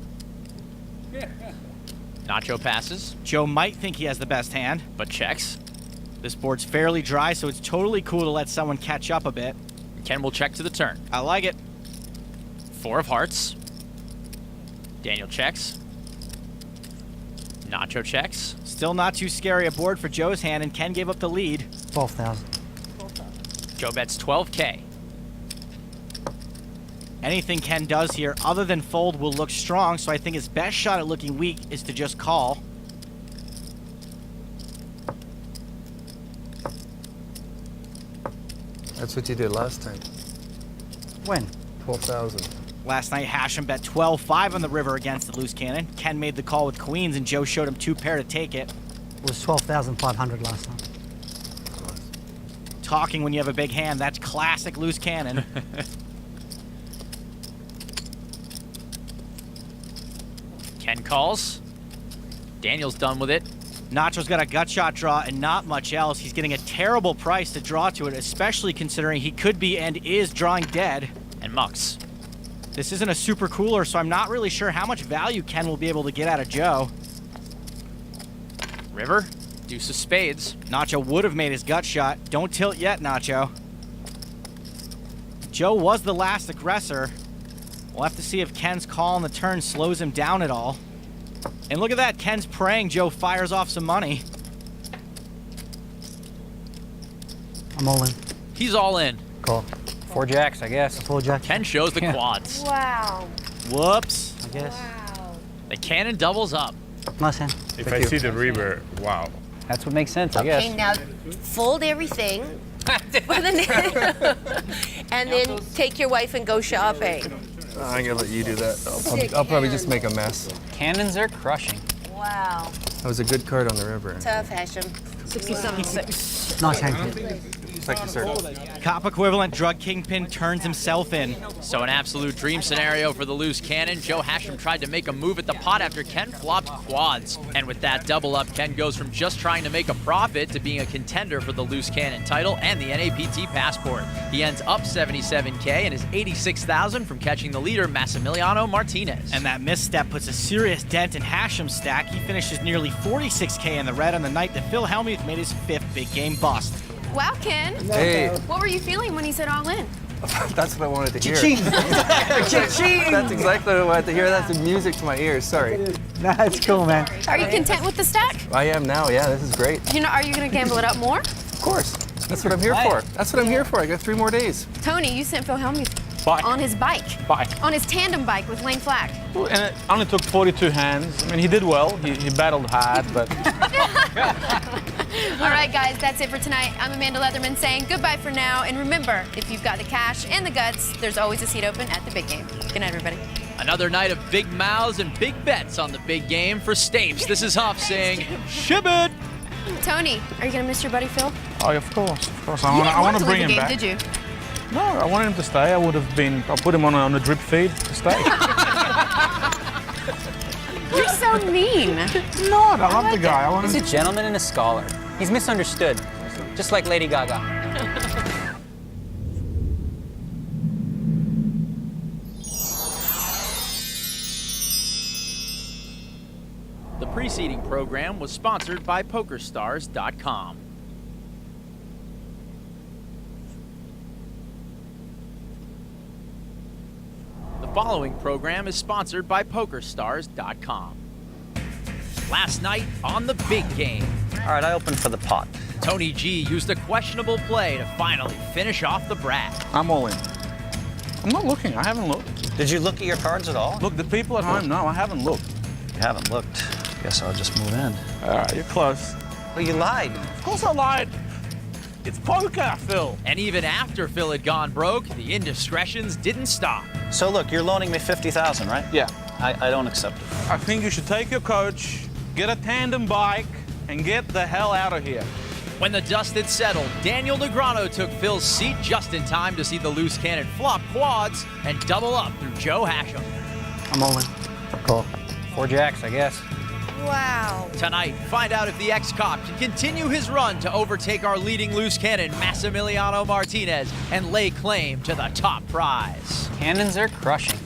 Nacho passes, Joe might think he has the best hand. but checks. This board's fairly dry, so it's totally cool to let someone catch up a bit. Ken will check to the turn. I like it. 4 of hearts. Daniel checks. Nacho checks. Still not too scary a board for Joe's hand, and Ken gave up the lead. 12,000. Joe bets 12K. Anything Ken does here other than fold will look strong, so I think his best shot at looking weak is to just call. That's what you did last time. When? 12,000. Last night, Hashem bet 12-5 on the river against the loose cannon. Ken made the call with queens, and Joe showed him 2 pair to take it. It was 12,500 last time. Talking when you have a big hand, that's classic loose cannon. Ken calls. Daniel's done with it. Nacho's got a gut shot draw and not much else. He's getting a terrible price to draw to it, especially considering he could be and is drawing dead. And mucks. This isn't a super cooler, so I'm not really sure how much value Ken will be able to get out of Joe. River. Deuce of spades. Nacho would have made his gut shot. Don't tilt yet, Nacho. Joe was the last aggressor. We'll have to see if Ken's call on the turn slows him down at all. And look at that, Ken's praying Joe fires off some money. I'm all in. He's all in. Call. 4 jacks, I guess. 4 jack. Ken shows the quads. Wow. Whoops. I guess. Wow. The cannon doubles up. Nice hand. If I see the river, wow. That's what makes sense, I guess. Okay, now fold everything. For the and then take your wife and go shopping. I'm gonna let you do that. I'll probably just make a mess. Cannons are crushing. Wow. That was a good card on the river. Tough, Hashem. 66. Nice hand. Thank you, sir. Cop equivalent drug kingpin turns himself in. So an absolute dream scenario for the loose cannon. Joe Hashem tried to make a move at the pot after Ken flopped quads. And with that double up, Ken goes from just trying to make a profit to being a contender for the loose cannon title and the NAPT passport. He ends up 77K and is 86,000 from catching the leader, Massimiliano Martinez. And that misstep puts a serious dent in Hashem's stack. He finishes nearly 46K in the red on the night that Phil Hellmuth made his 5th big game bust. Wow, Ken. Hey, What were you feeling when he said all in? that's what I wanted to hear. Cha-ching! That's exactly what I wanted to hear. That's music to my ears. Sorry. Nah, it's cool, man. Are you content with the stack? I am now. Yeah, this is great. Are you going to gamble it up more? Of course. That's what I'm here for. That's what I'm here for. I got 3 more days. Tony, you sent Phil Hellmuth Bike. on his bike. Bike. On his tandem bike with Lane Flack. And it only took 42 hands. I mean, he did well. He battled hard, but... All right, guys, that's it for tonight. I'm Amanda Leatherman saying goodbye for now. And remember, if you've got the cash and the guts, there's always a seat open at the big game. Good night, everybody. Another night of big mouths and big bets on the big game for Stapes. This is Huff saying, Shibbit! Tony, are you going to miss your buddy Phil? Oh, of course. I want to bring him game, back. Did you? No, I wanted him to stay. I put him on a drip feed to stay. You're so mean. No, I love the guy. He's a gentleman and a scholar. He's misunderstood, just like Lady Gaga. The preceding program was sponsored by PokerStars.com. The following program is sponsored by PokerStars.com. Last night on the big game, All right, I opened for the pot. Tony G used a questionable play to finally finish off the brat. I'm all in. I'm not looking. I haven't looked. Did you look at your cards at all? Look, the people at home, no, I haven't looked. You haven't looked. Guess I'll just move in. All right, you're close. Well, you lied. Of course I lied. It's poker, Phil. And even after Phil had gone broke, the indiscretions didn't stop. So look, you're loaning me 50,000, right? Yeah. I don't accept it. I think you should take your coach, get a tandem bike, and get the hell out of here. When the dust had settled, Daniel Negreanu took Phil's seat just in time to see the loose cannon flop quads and double up through Joe Hashem. I'm all in. Cool. 4 jacks, I guess. Wow. Tonight, find out if the ex-cop can continue his run to overtake our leading loose cannon, Massimiliano Martinez, and lay claim to the top prize. Cannons are crushing.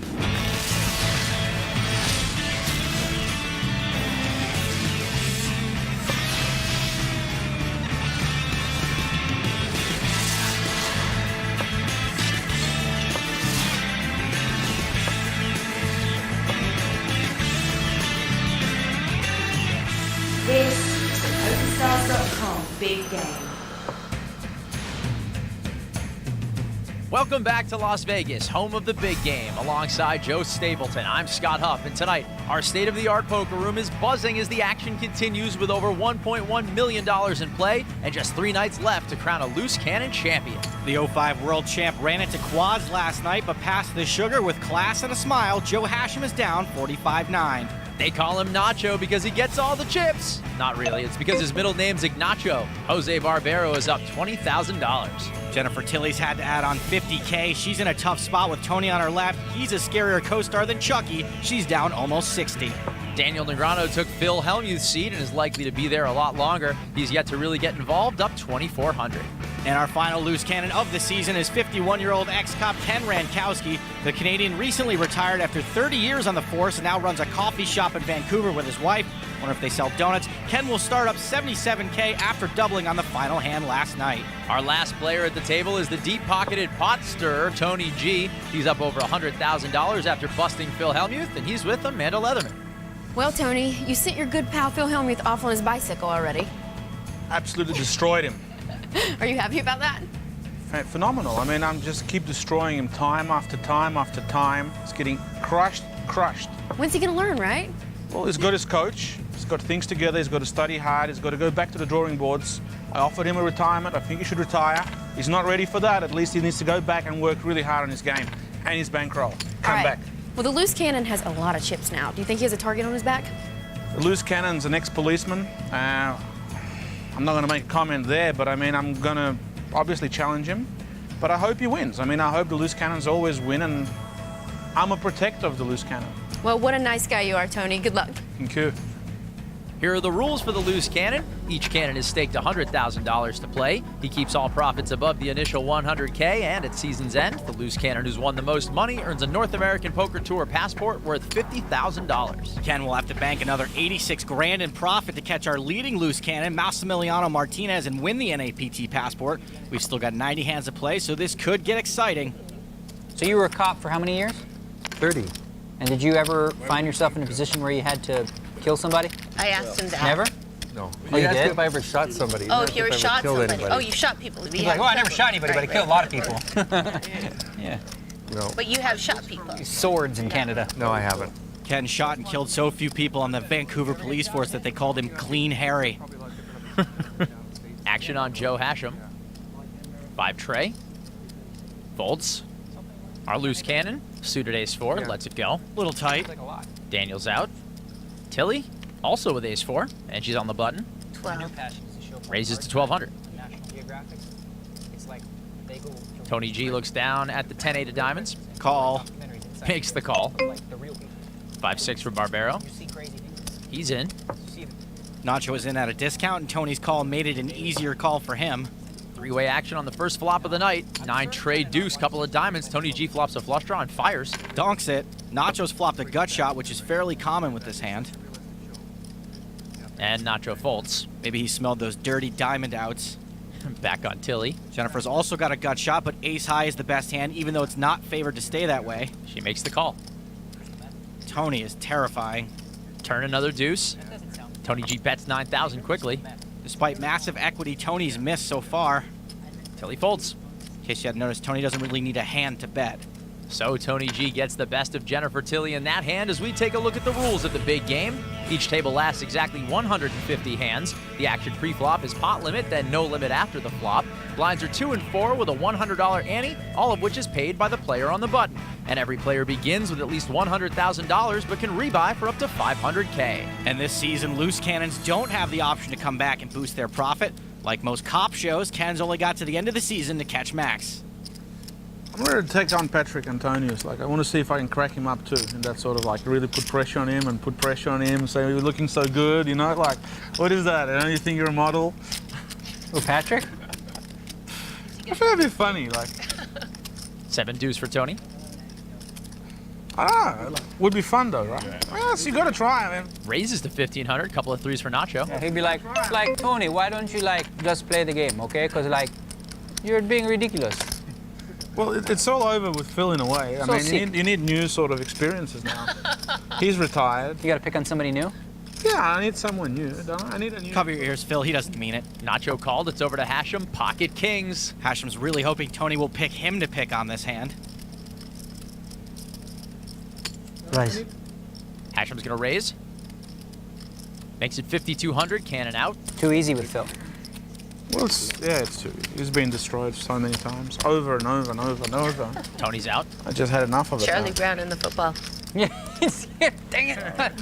This is the PokerStars.com Big Game. Welcome back to Las Vegas, home of the big game. Alongside Joe Stapleton, I'm Scott Huff, and tonight, our state-of-the-art poker room is buzzing as the action continues with over $1.1 million in play and just 3 nights left to crown a loose cannon champion. The 05 world champ ran into quads last night, but passed the sugar with class and a smile. Joe Hashem is down 45-9. They call him Nacho because he gets all the chips. Not really, it's because his middle name's Ignacio. Jose Barbero is up $20,000. Jennifer Tilly's had to add on $50K. She's in a tough spot with Tony on her left. He's a scarier co-star than Chucky. She's down almost 60. Daniel Negreanu took Phil Hellmuth's seat and is likely to be there a lot longer. He's yet to really get involved, up $2,400. And our final loose cannon of the season is 51-year-old ex-cop Ken Rankowski. The Canadian recently retired after 30 years on the force and now runs a coffee shop in Vancouver with his wife. Wonder if they sell donuts. Ken will start up $77K after doubling on the final hand last night. Our last player at the table is the deep-pocketed pot stirrer, Tony G. He's up over $100,000 after busting Phil Hellmuth, and he's with Amanda Leatherman. Well, Tony, you sent your good pal Phil Hellmuth off on his bicycle already. Absolutely destroyed him. Are you happy about that? Phenomenal. I mean, I'm just keep destroying him time after time after time. He's getting crushed. When's he gonna learn, right? Well, he's got his coach. He's got things together. He's got to study hard. He's got to go back to the drawing boards. I offered him a retirement. I think he should retire. He's not ready for that. At least he needs to go back and work really hard on his game and his bankroll. Come back. Well, the loose cannon has a lot of chips now. Do you think he has a target on his back? The loose cannon's an ex-policeman. I'm not going to make a comment there, but I mean, I'm going to obviously challenge him. But I hope he wins. I mean, I hope the loose cannons always win, and I'm a protector of the loose cannon. Well, what a nice guy you are, Tony. Good luck. Thank you. Here are the rules for the loose cannon. Each cannon is staked $100,000 to play. He keeps all profits above the initial $100K, and at season's end, the loose cannon who's won the most money earns a North American Poker Tour passport worth $50,000. Ken will have to bank another $86,000 in profit to catch our leading loose cannon, Massimiliano Martinez, and win the NAPT passport. We've still got 90 hands to play, so this could get exciting. So you were a cop for how many years? 30. And did you ever find yourself in a position where you had to kill somebody? I asked him that. Never? No. Oh, you asked me did? if I ever shot somebody. Oh, not if you if ever I shot killed somebody. anybody. Oh, you shot people. He's like, well, I never shot anybody, but I killed a lot of people. Yeah. No. But you have shot people. Swords in Canada. No, I haven't. Ken shot and killed so few people on the Vancouver police force that they called him Clean Harry. Action on Joe Hashem. 5 tray. Folds. Our loose cannon, suited ace-4, lets it go. Little tight. Daniel's out. Tilly, also with ace-4, and she's on the button. 12. Raises to 1,200. Tony G looks down at the 10-8 of diamonds. Call. Makes the call. 5-6 for Barbero. He's in. Nacho is in at a discount, and Tony's call made it an easier call for him. 3-way action on the first flop of the night. 9 trade deuce, couple of diamonds. Tony G flops a flush draw and fires. Donks it. Nacho's flopped a gut shot, which is fairly common with this hand. And Nacho folds. Maybe he smelled those dirty diamond outs. Back on Tilly. Jennifer's also got a gut shot, but ace high is the best hand, even though it's not favored to stay that way. She makes the call. Tony is terrifying. Turn another deuce. Tony G bets 9,000 quickly. Despite massive equity, Tony's missed so far. Tilly folds. In case you hadn't noticed, Tony doesn't really need a hand to bet. So Tony G gets the best of Jennifer Tilly in that hand as we take a look at the rules of the big game. Each table lasts exactly 150 hands. The action pre-flop is pot limit, then no limit after the flop. Blinds are 2 and 4 with a $100 ante, all of which is paid by the player on the button. And every player begins with at least $100,000 but can rebuy for up to $500K. And this season, loose cannons don't have the option to come back and boost their profit. Like most cop shows, cannons only got to the end of the season to catch max. I'm ready to take on Patrick Antonius. Like, I want to see if I can crack him up too, and that sort of like really put pressure on him and put pressure on him. Say, you're looking so good, you know, like, what is that? You know, you think you're a model? Oh, Patrick? I feel a bit funny, like. 7 deuce for Tony. Like, would be fun though, right? Yeah. Yes, you gotta try, man. Raises to 1,500, couple of threes for Nacho. Yeah, he'd be like, Tony, why don't you just play the game, okay? Because you're being ridiculous. Well, it's all over with Phil in a way. I mean, you need new sort of experiences now. He's retired. You got to pick on somebody new? Yeah, I need someone new, don't I? I need a new... Cover your ears, Phil. He doesn't mean it. Nacho called. It's over to Hashem. Pocket kings. Hashem's really hoping Tony will pick him to pick on this hand. Raise. Hashem's going to raise. Makes it 5,200. Cannon out. Too easy with Phil. Well, it's too easy. He's been destroyed so many times, over and over and over and over. Tony's out. I just had enough of it. Charlie Brown in the football. Yeah, dang it.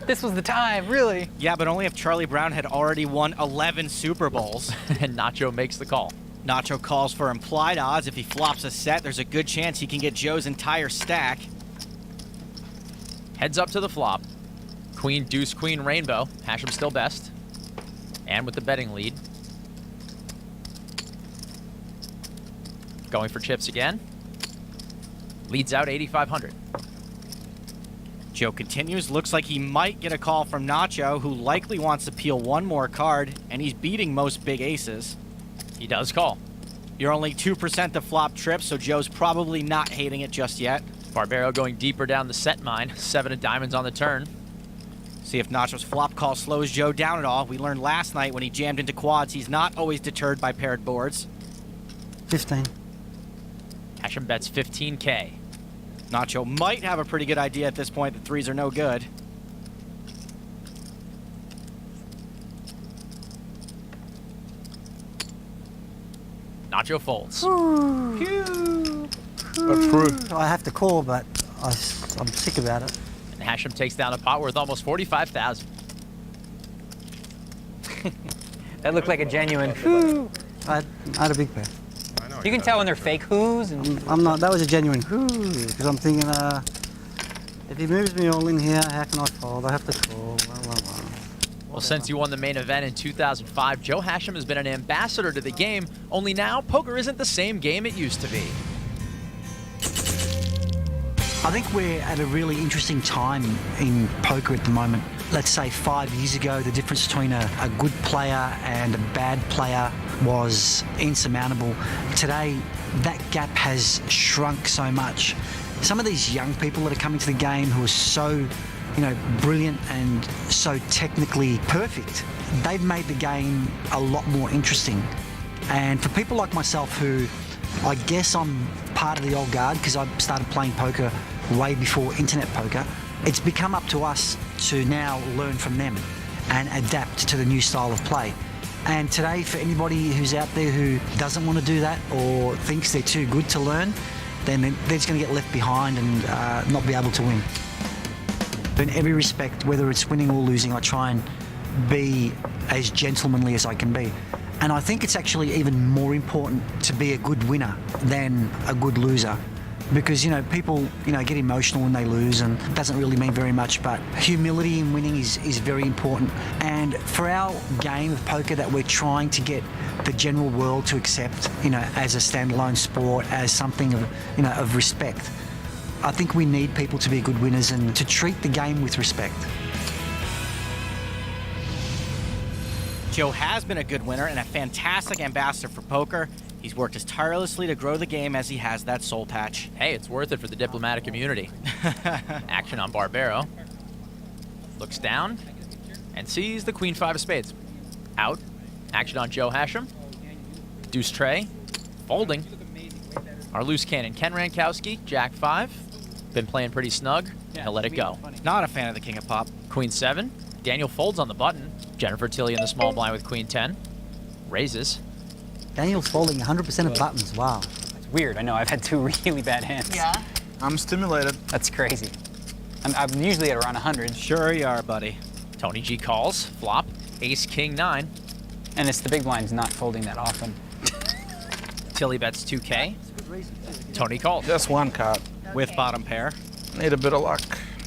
This was the time, really. Yeah, but only if Charlie Brown had already won 11 Super Bowls. And Nacho makes the call. Nacho calls for implied odds. If he flops a set, there's a good chance he can get Joe's entire stack. Heads up to the flop. Queen, deuce, queen, rainbow. Hashem still best. And with the betting lead. Going for chips again. Leads out 8,500. Joe continues. Looks like he might get a call from Nacho, who likely wants to peel one more card, and he's beating most big aces. He does call. You're only 2% to flop trips, so Joe's probably not hating it just yet. Barbero going deeper down the set mine. 7 of diamonds on the turn. See if Nacho's flop call slows Joe down at all. We learned last night when he jammed into quads, he's not always deterred by paired boards. 15. Hashem bets 15K. Nacho might have a pretty good idea at this point that threes are no good. Nacho folds. I have to call, but I'm sick about it. And Hashem takes down a pot worth almost 45,000. That looked like a genuine I had a big pair. You can tell when they're fake whoos. And I'm not. That was a genuine whoo, because I'm thinking, if he moves me all in here, how can I fold? I have to call. Well, since you won the main event in 2005, Joe Hashem has been an ambassador to the game, only now poker isn't the same game it used to be. I think we're at a really interesting time in poker at the moment. Let's say 5 years ago, the difference between a good player and a bad player was insurmountable. Today, that gap has shrunk so much. Some of these young people that are coming to the game who are so, brilliant and so technically perfect, they've made the game a lot more interesting. And for people like myself who, I guess I'm part of the old guard because I started playing poker way before internet poker, it's become up to us to now learn from them and adapt to the new style of play. And today, for anybody who's out there who doesn't want to do that or thinks they're too good to learn, then they're just going to get left behind and not be able to win. In every respect, whether it's winning or losing, I try and be as gentlemanly as I can be. And I think it's actually even more important to be a good winner than a good loser. Because, people, get emotional when they lose, and it doesn't really mean very much, but humility in winning is very important. And for our game of poker that we're trying to get the general world to accept, as a standalone sport, as something of, of respect, I think we need people to be good winners and to treat the game with respect. Joe has been a good winner and a fantastic ambassador for poker. He's worked as tirelessly to grow the game as he has that soul patch. Hey, it's worth it for the diplomatic community. Action on Barbero. Looks down and sees the queen 5 of spades. Out. Action on Joe Hashem. Deuce tray. Folding. Our loose cannon, Ken Rankowski, Jack 5. Been playing pretty snug. He'll let it go. Not a fan of the king of pop. Queen 7. Daniel folds on the button. Jennifer Tilly in the small blind with Queen 10. Raises. Daniel's folding 100% of buttons. Wow. It's weird. I know. I've had 2 really bad hands. Yeah. I'm stimulated. That's crazy. I'm usually at around 100. Sure you are, buddy. Tony G calls. Flop. Ace King 9. And it's the big blind's not folding that often. Tilly bets 2K. Tony calls. Just one card. With bottom pair. Need a bit of luck.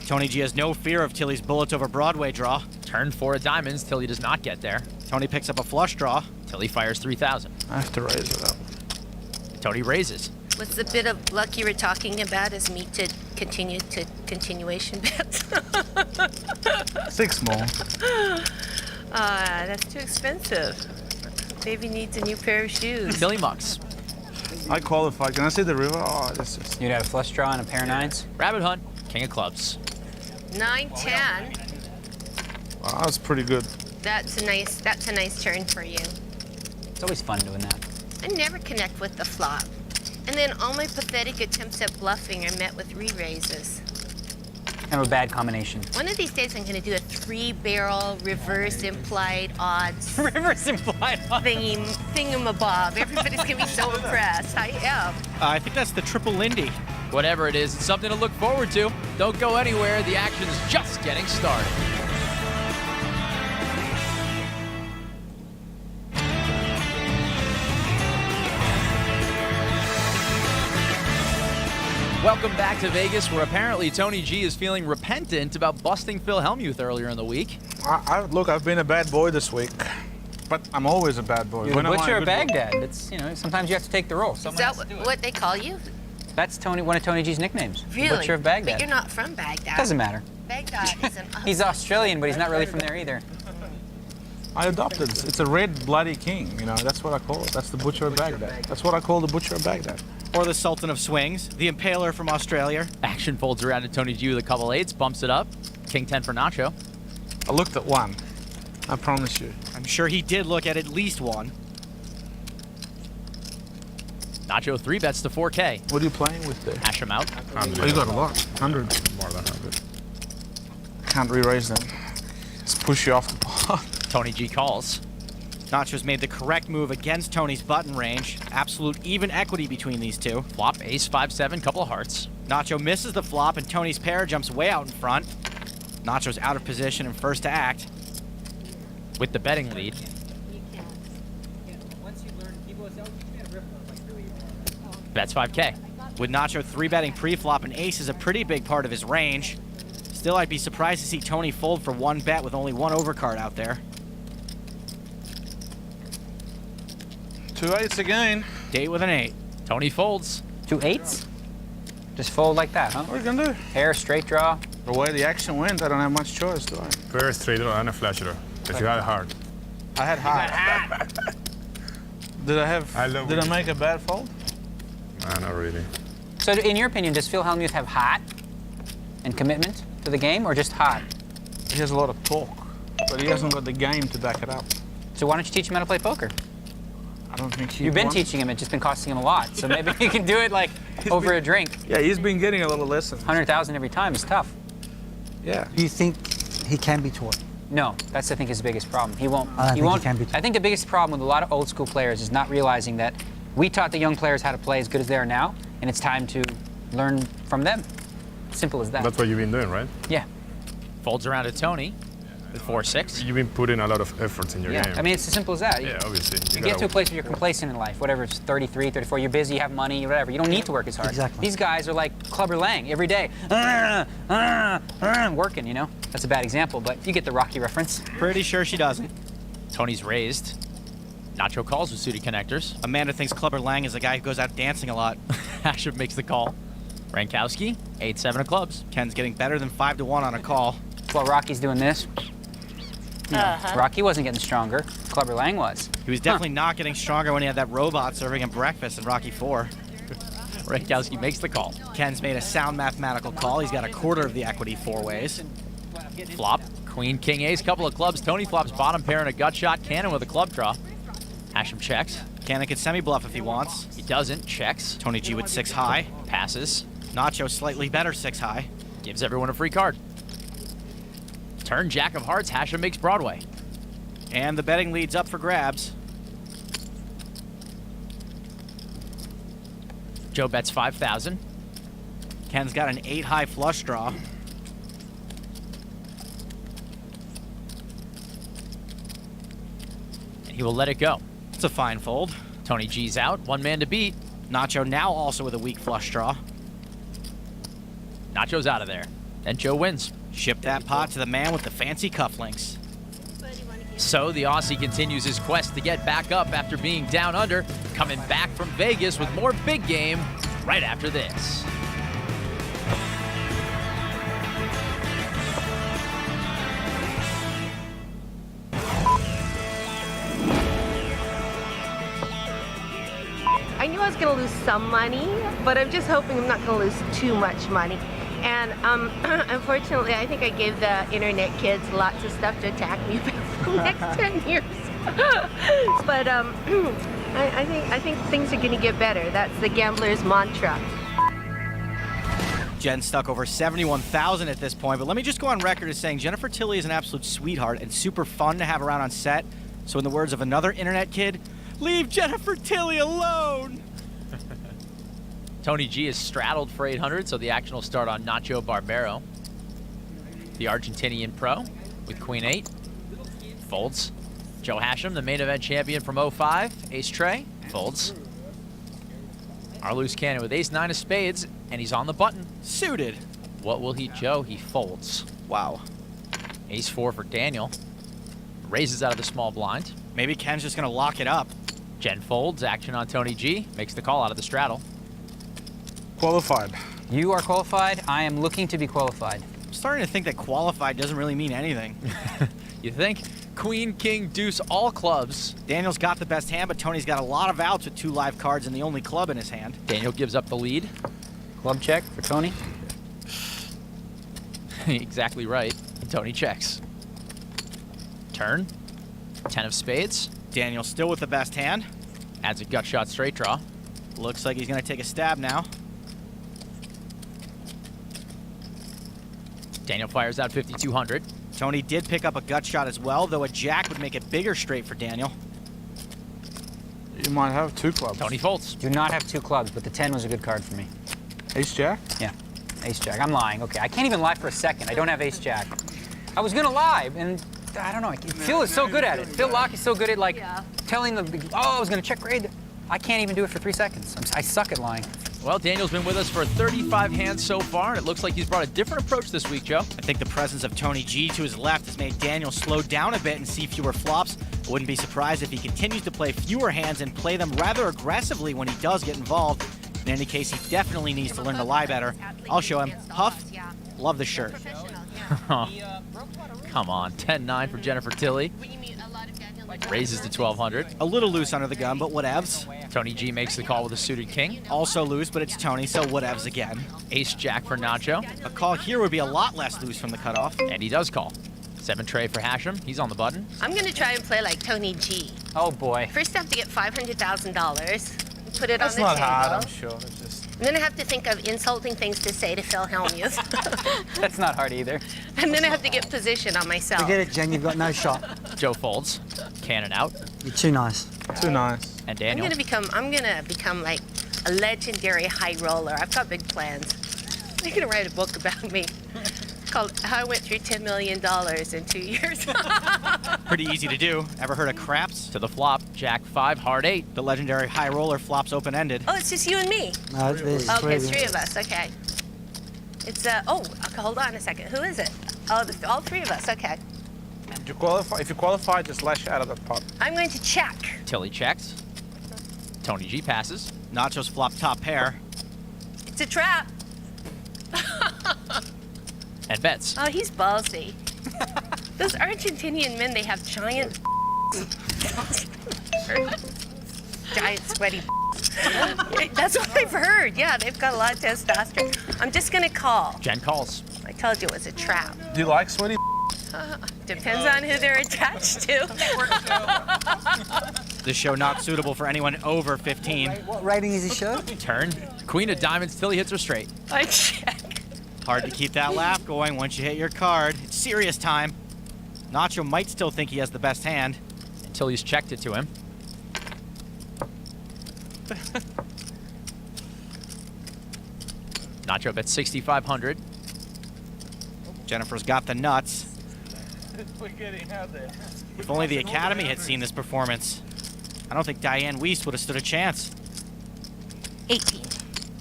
Tony G has no fear of Tilly's bullets over Broadway draw. Turn 4 of diamonds. Tilly does not get there. Tony picks up a flush draw. Tilly fires 3,000. I have to raise it up. Tony raises. What's the bit of luck you were talking about is me to continue to continuation bets? 6 more. That's too expensive. Baby needs a new pair of shoes. Billy Mucks. I qualified. Can I see the river? Oh, this is... You'd have a flush draw and a pair of 9s. Rabbit Hunt. King of clubs. 9-10. Wow, that's pretty good. That's a nice turn for you. It's always fun doing that. I never connect with the flop. And then all my pathetic attempts at bluffing are met with re-raises. Kind of a bad combination. One of these days I'm going to do a 3-barrel reverse implied odds Reverse implied odds. thingamabob. Everybody's going to be so impressed. I am. I think that's the triple Lindy. Whatever it is, it's something to look forward to. Don't go anywhere. The action is just getting started. Welcome back to Vegas, where apparently Tony G is feeling repentant about busting Phil Hellmuth earlier in the week. Look, I've been a bad boy this week, but I'm always a bad boy. You're When the am I butcher a of good boy? Baghdad. It's, sometimes you have to take the role. Is that what they call you? That's one of Tony G's nicknames. Really? Butcher of Baghdad. But you're not from Baghdad. Doesn't matter. Baghdad is an... He's Australian, but he's not really from there either. I adopted it. It's a red bloody king, that's what I call it. That's the butcher of Baghdad. That's what I call the butcher of Baghdad. Or the Sultan of Swings, the Impaler from Australia. Action folds around to Tony G with a couple 8s, bumps it up. King 10 for Nacho. I looked at 1. I promise you. I'm sure he did look at least 1. Nacho 3 bets to 4K. What are you playing with there? Hash him out. Oh, you got a lot. 100. More than 100. Can't re-raise them. Just push you off the pot. Tony G calls. Nacho's made the correct move against Tony's button range. Absolute even equity between these two. Flop, ace 5-7, couple of hearts. Nacho misses the flop and Tony's pair jumps way out in front. Nacho's out of position and first to act. With the betting lead. Bets 5K. With Nacho 3-betting pre-flop, an ace is a pretty big part of his range. Still, I'd be surprised to see Tony fold for 1 bet with only 1 overcard out there. 2 8s again. Date with an 8. Tony folds. 2 8s? Just fold like that, huh? What are you gonna do? Pair, straight draw. The way the action went, I don't have much choice, do I? Pair, straight draw, and a flash draw. If you had heart. I had heart. Did I make a bad fold? Not really. So in your opinion, does Phil Hellmuth have heart and commitment to the game, or just heart? He has a lot of talk, but he hasn't got the game to back it up. So why don't you teach him how to play poker? I don't think You've been teaching him, it's just been costing him a lot. So maybe you can do it like over a drink. Yeah, he's been getting a little lessons. 100,000 every time is tough. Yeah. Do you think he can be taught? No, that's I think his biggest problem. He won't. I don't think he can be taught. I think the biggest problem with a lot of old school players is not realizing that we taught the young players how to play as good as they are now, and it's time to learn from them. Simple as that. That's what you've been doing, right? Yeah. Folds around to Tony with 4-6. You've been putting a lot of efforts in your game. I mean, it's as simple as that. Yeah, obviously. You get to a place where you're complacent in life, whatever, it's 33, 34, you're busy, you have money, whatever. You don't need to work as hard. Exactly. These guys are like Clubber Lang every day. Working, That's a bad example, but you get the Rocky reference. Pretty sure she doesn't. Tony's raised. Nacho calls with suited connectors. Amanda thinks Clubber Lang is a guy who goes out dancing a lot. Asham makes the call. Rankowski, 8-7 of clubs. Ken's getting better than 5-1 on a call. While Rocky's doing this, Rocky wasn't getting stronger. Clubber Lang was. He was definitely not getting stronger when he had that robot serving him breakfast in Rocky 4. Rankowski makes the call. Ken's made a sound mathematical call. He's got a quarter of the equity 4 ways. Flop, queen, king, ace, couple of clubs. Tony flops bottom pair and a gut shot. Cannon with a club draw. Asham checks. Cannon can semi-bluff if he wants. He doesn't. Checks. Tony G with 6 high. Passes. Nacho slightly better 6 high. Gives everyone a free card. Turn Jack of Hearts, Hashem makes Broadway. And the betting lead's up for grabs. Joe bets 5,000. Ken's got an 8 high flush draw. And he will let it go. It's a fine fold. Tony G's out, 1 man to beat. Nacho now also with a weak flush draw. Nacho's out of there. And Joe wins. Ship that pot to the man with the fancy cufflinks. So the Aussie continues his quest to get back up after being down under, coming back from Vegas with more big game right after this. I knew I was going to lose some money, but I'm just hoping I'm not going to lose too much money. And unfortunately, I think I gave the internet kids lots of stuff to attack me for the next 10 years. But I think things are going to get better. That's the gambler's mantra. Jen's stuck over 71,000 at this point, but let me just go on record as saying Jennifer Tilly is an absolute sweetheart and super fun to have around on set. So in the words of another internet kid, leave Jennifer Tilly alone! Tony G is straddled for 800, so the action will start on Nacho Barbero. The Argentinian pro with Queen 8. Folds. Joe Hashem, the main event champion from 05. Ace Trey. Folds. Our loose cannon with Ace 9 of spades, and he's on the button. Suited. What will he, Joe? He folds. Wow. Ace 4 for Daniel. Raises out of the small blind. Maybe Ken's just going to lock it up. Jen folds. Action on Tony G. Makes the call out of the straddle. Qualified. You are qualified. I am looking to be qualified. I'm starting to think that qualified doesn't really mean anything. You think? Queen, King, Deuce, all clubs. Daniel's got the best hand, but Tony's got a lot of outs with 2 live cards and the only club in his hand. Daniel gives up the lead. Club check for Tony. Exactly right. Tony checks. Turn. 10 of spades. Daniel still with the best hand. Adds a gut shot straight draw. Looks like he's going to take a stab now. Daniel fires out 5,200. Tony did pick up a gut shot as well, though a jack would make it bigger straight for Daniel. You might have 2 clubs. Tony folds. Do not have 2 clubs, but the 10 was a good card for me. Ace Jack? Yeah, Ace Jack. I'm lying. Okay, I can't even lie for a second. I don't have Ace Jack. I was gonna lie, and I don't know. Phil is so good at it. Phil Locke is so good at telling them, oh, I was gonna check grade. I can't even do it for 3 seconds. I suck at lying. Well, Daniel's been with us for 35 hands so far, and it looks like he's brought a different approach this week, Joe. I think the presence of Tony G to his left has made Daniel slow down a bit and see fewer flops. I wouldn't be surprised if he continues to play fewer hands and play them rather aggressively when he does get involved. In any case, he definitely needs to learn to lie better. I'll show him. Huff, love the shirt. Come on, 10-9 for Jennifer Tilly. Raises to 1,200. A little loose under the gun, but whatevs. Tony G makes the call with a suited king. Also loose, but it's Tony, so whatevs again. Ace Jack for Nacho. A call here would be a lot less loose from the cutoff. And he does call. 7 tray for Hashem. He's on the button. I'm going to try and play like Tony G. Oh, boy. First, I have to get $500,000. Put it That's on the not table. hard, I'm sure. It's just... And then I have to think of insulting things to say to Phil Hellmuth. That's not hard either. And then I have to get position on myself. Forget it, Jen, you've got no shot. Joe folds. Cannon out. You're too nice. Too nice. And Daniel. I'm gonna become like a legendary high roller. I've got big plans. They're gonna write a book about me called How I Went Through $10 Million in 2 years. Pretty easy to do. Ever heard of craps? To the flop. Jack 5, heart 8. The legendary high roller flops open-ended. Oh, it's just you and me. No, there's Okay, it's 3 of us. Okay. It's okay, hold on a second. Who is it? Oh, all 3 of us. Okay. If you qualify, just lash out of that pot. I'm going to check. Tilly checks. Tony G passes. Nacho's flop top pair. It's a trap. And bets. Oh, he's ballsy. Those Argentinian men, they have giant giant sweaty That's what I've heard. Yeah, they've got a lot of testosterone. I'm just going to call. Jen calls. I told you it was a trap. Do you like sweaty? Depends on who they're attached to. This show not suitable for anyone over 15. What rating is this show? Turn. Queen of diamonds, Tilly hits her straight. I check. Hard to keep that laugh going once you hit your card. It's serious time. Nacho might still think he has the best hand. Until he's checked it to him. Nacho bets 6,500. Jennifer's got the nuts. If only the Academy had seen this performance. I don't think Diane Wiest would have stood a chance. 18.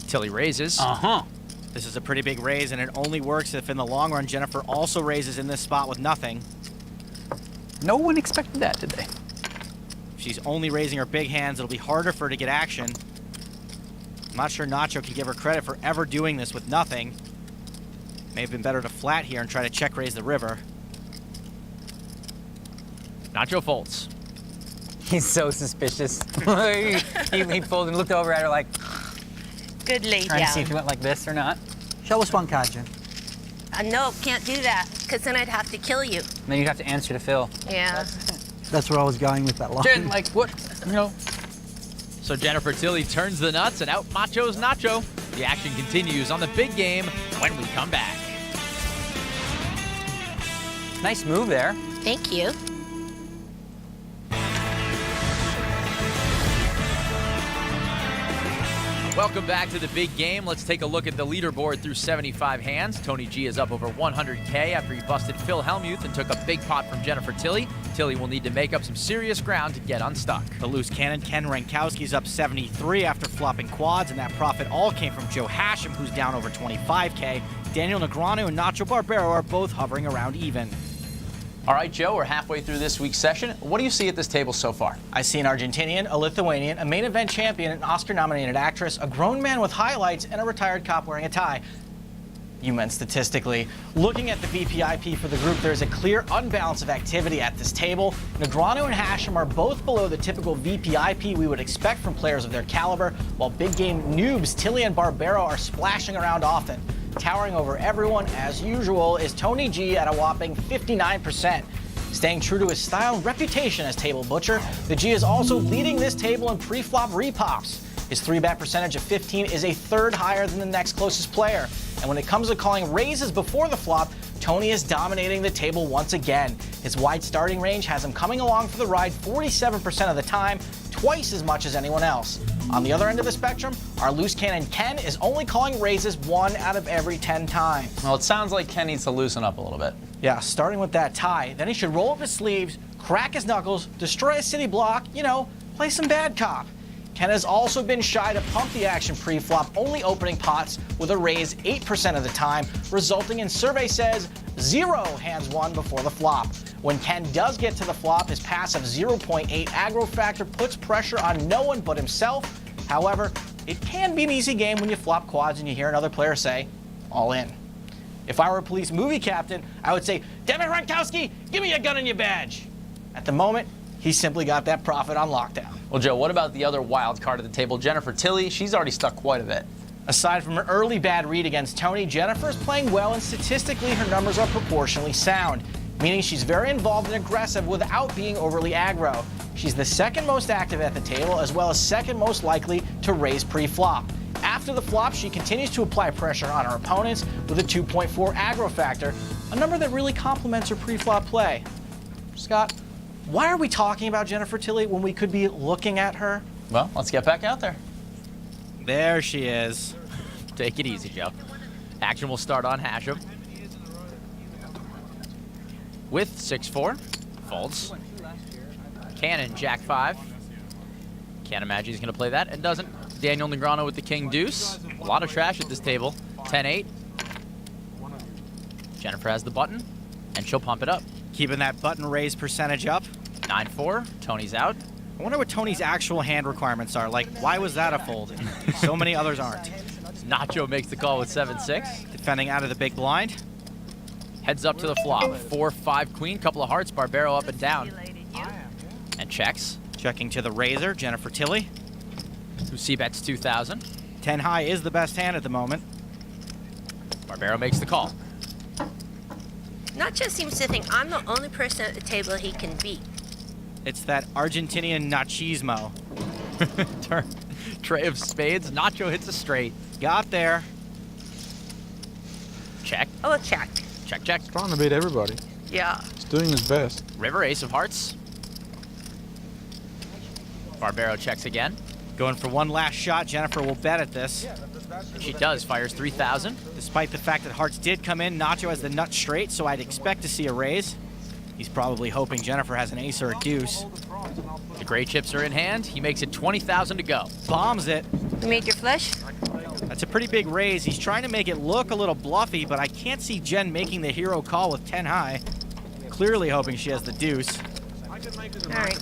Tilly raises. This is a pretty big raise, and it only works if in the long run Jennifer also raises in this spot with nothing. No one expected that, did they? If she's only raising her big hands, it'll be harder for her to get action. I'm not sure Nacho can give her credit for ever doing this with nothing. May have been better to flat here and try to check raise the river. Nacho folds. He's so suspicious. he folded and looked over at her like, Good lay trying to see down. if he went like this or not. Show us one card, Jen. No, can't do that, because then I'd have to kill you. And then you'd have to answer to Phil. Yeah. That's where I was going with that line. Jen, like, what? You know. So Jennifer Tilly turns the nuts and out machos Nacho. The action continues on the big game when we come back. Nice move there. Thank you. Welcome back to the big game. Let's take a look at the leaderboard through 75 hands. Tony G is up over 100K after he busted Phil Hellmuth and took a big pot from Jennifer Tilly. Tilly will need to make up some serious ground to get unstuck. The loose cannon, Ken Rankowski's up 73 after flopping quads, and that profit all came from Joe Hashem, who's down over 25K. Daniel Negreanu and Nacho Barbero are both hovering around even. All right, Joe, we're halfway through this week's session. What do you see at this table so far? I see an Argentinian, a Lithuanian, a main event champion, an Oscar-nominated actress, a grown man with highlights, and a retired cop wearing a tie. You meant statistically. Looking at the VPIP for the group, there is a clear unbalance of activity at this table. Negreanu and Hashem are both below the typical VPIP we would expect from players of their caliber, while big game noobs Tilly and Barbero are splashing around often. Towering over everyone, as usual, is Tony G at a whopping 59%. Staying true to his style and reputation as table butcher, the G is also leading this table in pre-flop repops. His 3-bet percentage of 15 is a third higher than the next closest player. And when it comes to calling raises before the flop, Tony is dominating the table once again. His wide starting range has him coming along for the ride 47% of the time, twice as much as anyone else. On the other end of the spectrum, our loose cannon Ken is only calling raises 1 out of every 10 times. Well, it sounds like Ken needs to loosen up a little bit. Yeah, starting with that tie, then he should roll up his sleeves, crack his knuckles, destroy a city block, you know, play some bad cop. Ken has also been shy to pump the action pre-flop, only opening pots with a raise 8% of the time, resulting in survey says 0 hands won before the flop. When Ken does get to the flop, his passive 0.8 aggro factor puts pressure on no one but himself. However, it can be an easy game when you flop quads and you hear another player say, all in. If I were a police movie captain, I would say, damn it, Rankowski, give me your gun and your badge. At the moment, he's simply got that profit on lockdown. Well, Joe, what about the other wild card at the table, Jennifer Tilly? She's already stuck quite a bit. Aside from an early bad read against Tony, Jennifer is playing well, and statistically her numbers are proportionally sound, meaning she's very involved and aggressive without being overly aggro. She's the second most active at the table, as well as second most likely to raise pre-flop. After the flop, she continues to apply pressure on her opponents with a 2.4 aggro factor, a number that really complements her pre-flop play. Scott, why are we talking about Jennifer Tilly when we could be looking at her? Well, let's get back out there. There she is. Take it easy, Joe. Action will start on Hashem. With 6-4, folds. Cannon, Jack 5. Can't imagine he's going to play that, and doesn't. Daniel Negreanu with the King Deuce. A lot of trash at this table. 10-8. Jennifer has the button, and she'll pump it up. Keeping that button raise percentage up. 9-4, Tony's out. I wonder what Tony's actual hand requirements are. Like, why was that a fold? So many others aren't. Nacho makes the call with 7-6. Defending out of the big blind. Heads up to the flop. 4-5 queen, couple of hearts, Barbero up and down. And checks. Checking to the razor, Jennifer Tilly. Who c-bets 2,000. 10 high is the best hand at the moment. Barbero makes the call. Nacho seems to think I'm the only person at the table he can beat. It's that Argentinian nachismo. Tray of spades. Nacho hits a straight. Got there. Check. Oh, check. Check, check. Trying to beat everybody. Yeah. He's doing his best. River, ace of hearts. Barbero checks again. Going for one last shot. Jennifer will bet at this. She does, fires 3,000. Despite the fact that hearts did come in, Nacho has the nut straight, so I'd expect to see a raise. He's probably hoping Jennifer has an ace or a deuce. The gray chips are in hand. He makes it 20,000 to go. Bombs it. You made your flush? That's a pretty big raise. He's trying to make it look a little bluffy, but I can't see Jen making the hero call with 10 high. Clearly hoping she has the deuce. All right.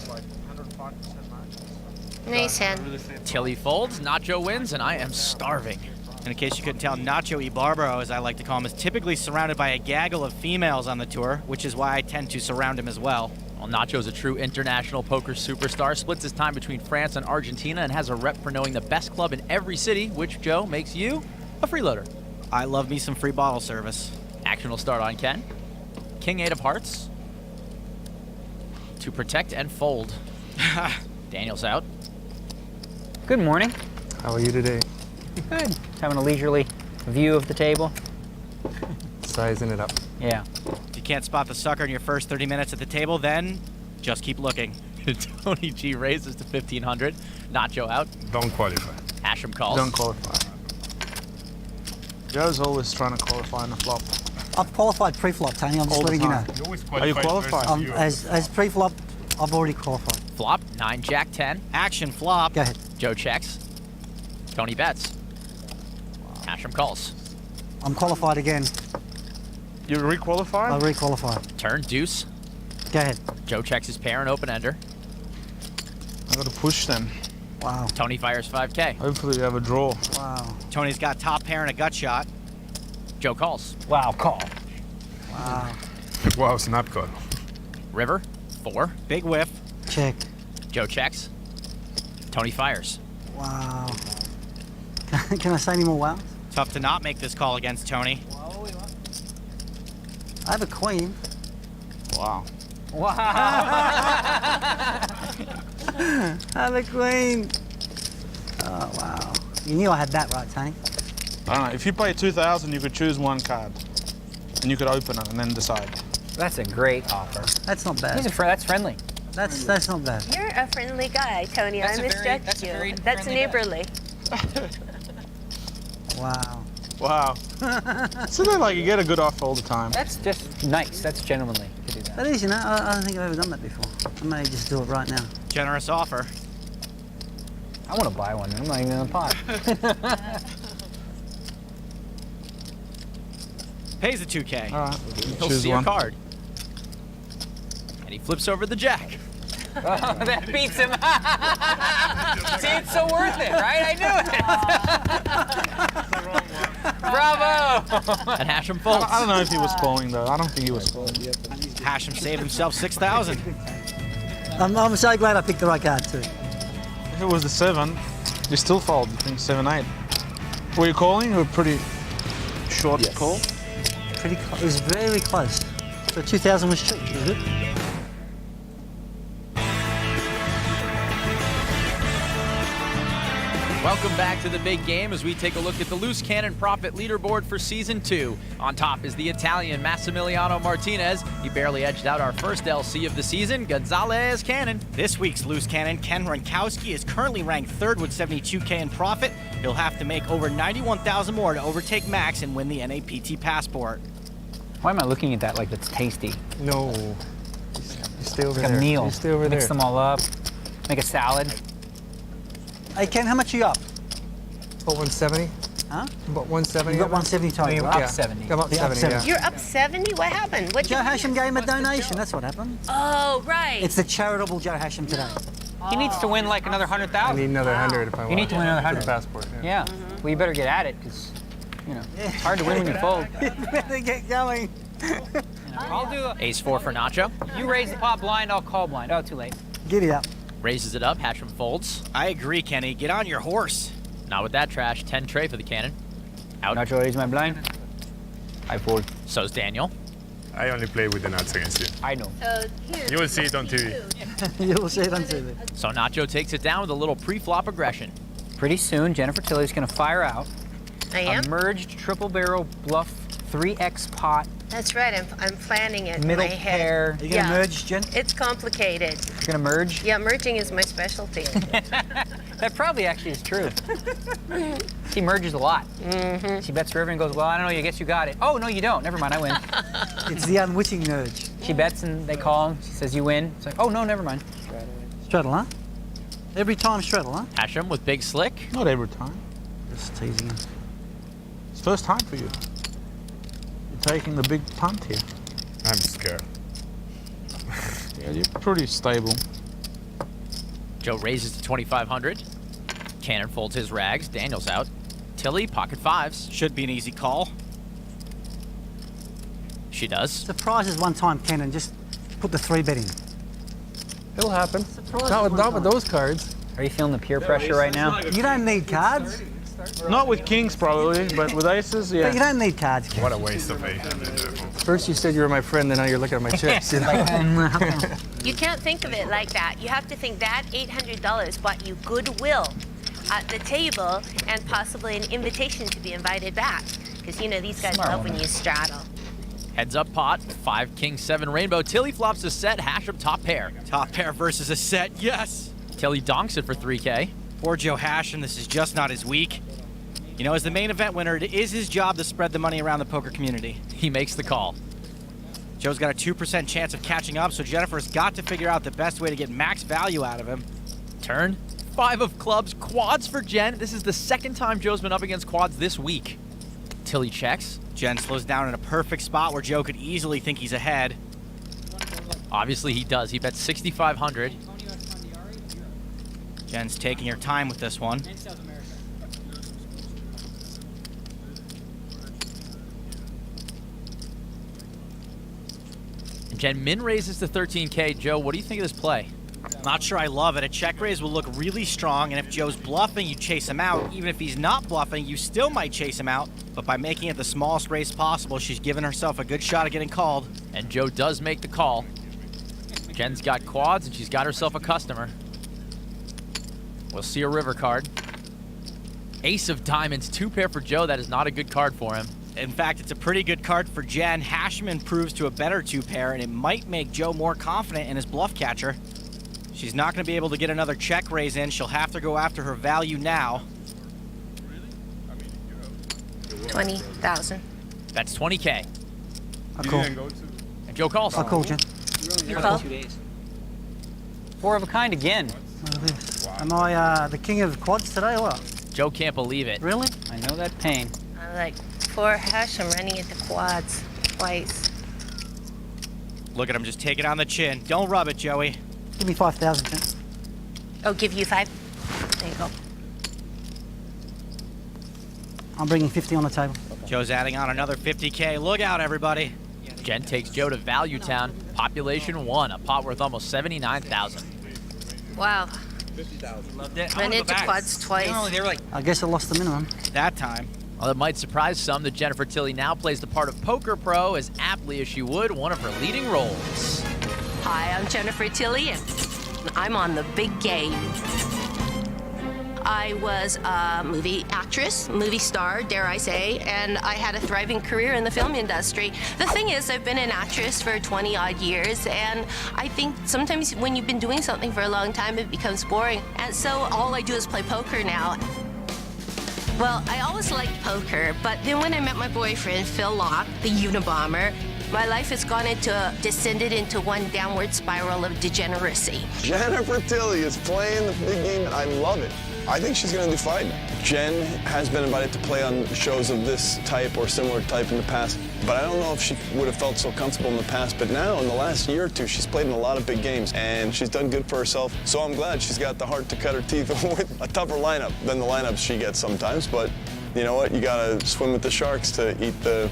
Nice hand. Tilly folds, Nacho wins, and I am starving. And in case you couldn't tell, Nacho y Barbaro, as I like to call him, is typically surrounded by a gaggle of females on the tour, which is why I tend to surround him as well. Well, Nacho's a true international poker superstar, splits his time between France and Argentina, and has a rep for knowing the best club in every city, which, Joe, makes you a freeloader. I love me some free bottle service. Action will start on Ken. King 8 of hearts. To protect and fold. Daniel's out. Good morning. How are you today? Good. Having a leisurely view of the table. Sizing it up. Yeah. If you can't spot the sucker in your first 30 minutes at the table, then just keep looking. Tony G raises to 1,500. Nacho out. Don't qualify. Hashem calls. Don't qualify. Joe's always trying to qualify in the flop. I've qualified pre-flop, Tony. I'm just letting you know. Are you qualified? As pre-flop, I've already qualified. Flop, 9, Jack 10. Action flop. Go ahead. Joe checks. Tony bets. Hashem calls. I'm qualified again. You re-qualified? I re-qualified. Turn, deuce. Go ahead. Joe checks his pair and open ender. I got to push them. Wow. Tony fires 5K. Hopefully you have a draw. Wow. Tony's got top pair and a gut shot. Joe calls. Wow, call. Wow. Wow, snap call. River, 4. Big whiff. Check. Joe checks. Tony fires. Wow. Can I say any more wows? Tough to not make this call against Tony. I have a queen. Wow. Wow. I have a queen. Oh, wow. You knew I had that right, Tony. I don't know. If you play 2,000, you could choose one card. And you could open it and then decide. That's a great offer. That's not bad. That's friendly. That's not bad. You're a friendly guy, Tony. That's I a very- misjudged that's a very you. That's friendly neighborly. Wow. Wow. So then, like, you get a good offer all the time. That's just nice. That's gentlemanly to do that. That is, you know, I don't think I've ever done that before. I may just do it right now. Generous offer. I want to buy one. I'm not even in the pot. Pays the 2K. All right. He'll Choose see one. a card. And he flips over the jack. Oh, that beats him. See, it's so worth it, right? I knew it. Bravo. And Hashem folds. I don't know if he was calling, though. I don't think he was calling. Hashem saved himself 6,000. I'm so glad I picked the right card, too. If it was the 7, you still fold. I think 7, 8. Were you calling or pretty short call? Pretty close. It was very close. So 2,000 was cheap, was it? Welcome back to the big game as we take a look at the Loose Cannon Profit Leaderboard for Season 2. On top is the Italian Massimiliano Martinez. He barely edged out our first LC of the season, Gonzalez Cannon. This week's Loose Cannon, Ken Ronkowski, is currently ranked 3rd with 72K in profit. He'll have to make over 91,000 more to overtake Max and win the NAPT passport. Why am I looking at that like that's tasty? No. You stay over Like there. a meal. You stay over Mix there. them all up. Make a salad. Hey, Ken, how much are you up? About 170? Huh? About 170. You got 170 total, you're right? up 70. About Yeah, up 70, 70. yeah. You're up 70? What happened? What Joe Hashem gave him a donation. That's what happened. Oh, right. It's the charitable Joe Hashem today. He needs to win like another I 100,000. need another 100 if I want. You need to win another 100. Passport. Yeah. Well, you better get at it because, you know, it's hard to win when you fold. You better get going. I'll do it. Ace 4 for Nacho. You raise the pot blind, I'll call blind. Oh, too late. Giddy up. Raises it up, Hashem folds. I agree, Kenny. Get on your horse. Not with that trash. 10 tray for the Cannon. Out. Nacho raise my blind. I fold. So's Daniel. I only play with the nuts against you. I know. You will see it on TV. You'll see it on TV. So Nacho takes it down with a little pre-flop aggression. Pretty soon, Jennifer Tilley's going to fire out I am? a merged triple barrel bluff 3X pot. That's right. I'm planning it in Middle my head. pair. Are you going to merge, Jen? It's complicated. You're going to merge? Yeah, merging is my specialty. That probably actually is true. She merges a lot. Mm-hmm. She bets river and goes, well, I don't know, I guess you got it. Oh, no, you don't. Never mind, I win. It's the unwitting merge. She bets and they call him. She says, you win. It's like, oh, no, never mind. Straddle, huh? Every time straddle, huh? Hashem with big slick. Not every time. Just teasing him. It's first time for you. You're taking the big punt here. I'm scared. Yeah, you're pretty stable. Joe raises to 2,500. Cannon folds his rags. Daniel's out. Tilley, pocket fives. Should be an easy call. She does. Surprises one time, Cannon. Just put the 3-bet in. It'll happen. Surprises Not one with time. those cards. Are you feeling the peer pressure right now? You don't need cards. Not with kings, probably, but with aces, yeah. But you don't need cards, Cannon. What a waste of 800. First you said you were my friend, and now you're looking at my chips. You know? You can't think of it like that. You have to think that $800 bought you goodwill at the table and possibly an invitation to be invited back. Because, you know, these guys Smart love when woman. you straddle. Heads up pot. 5 king 7 rainbow. Tilley flops a set. Hashem top pair. Top pair versus a set, yes. Tilley donks it for 3K. For Joe Hashem, this is just not his week. You know, as the main event winner, it is his job to spread the money around the poker community. He makes the call. Joe's got a 2% chance of catching up, so Jennifer's got to figure out the best way to get max value out of him. Turn. 5 of clubs. Quads for Jen. This is the second time Joe's been up against quads this week. Tilley checks. Jen slows down in a perfect spot where Joe could easily think he's ahead. Obviously he does. He bets 6,500. Jen's taking her time with this one. Jen min raises to 13K. Joe, what do you think of this play? Not sure I love it. A check raise will look really strong, and if Joe's bluffing, you chase him out. Even if he's not bluffing, you still might chase him out. But by making it the smallest raise possible, she's given herself a good shot at getting called. And Joe does make the call. Jen's got quads, and she's got herself a customer. We'll see a river card. Ace of diamonds, 2 pair for Joe. That is not a good card for him. In fact, it's a pretty good card for Jen. Hashem improves to a better 2 pair, and it might make Joe more confident in his bluff catcher. She's not going to be able to get another check raise in. She'll have to go after her value now. 20,000. That's 20K. I'll call. And Joe calls. I'll call, Jen. You call? 4 of a kind again. Look at this. Am I the king of quads today or what? Joe can't believe it. Really? I know that pain. I'm like, poor Hashem running into quads twice. Look at him just take it on the chin. Don't rub it, Joey. Give me 5,000, Jen. Oh, give you 5? There you go. I'm bringing 50 on the table. Joe's adding on another 50K. Look out, everybody. Jen takes Joe to Value Town. Population 1, a pot worth almost 79,000. Wow. Loved it. Ran into quads twice. No, they were like, I guess I lost the minimum. That time. Well, it might surprise some that Jennifer Tilley now plays the part of poker pro as aptly as she would one of her leading roles. Hi, I'm Jennifer Tilley, and I'm on the big game. I was a movie actress, movie star, dare I say, and I had a thriving career in the film industry. The thing is, I've been an actress for 20-odd years, and I think sometimes when you've been doing something for a long time, it becomes boring. And so all I do is play poker now. Well, I always liked poker, but then when I met my boyfriend, Phil Locke, the Unabomber, my life has descended into one downward spiral of degeneracy. Jennifer Tilley is playing the big game, and I love it. I think she's going to do fine. Jen has been invited to play on shows of this type or similar type in the past, but I don't know if she would have felt so comfortable in the past. But now, in the last year or two, she's played in a lot of big games, and she's done good for herself. So I'm glad she's got the heart to cut her teeth with a tougher lineup than the lineups she gets sometimes. But you know what? You got to swim with the sharks to eat the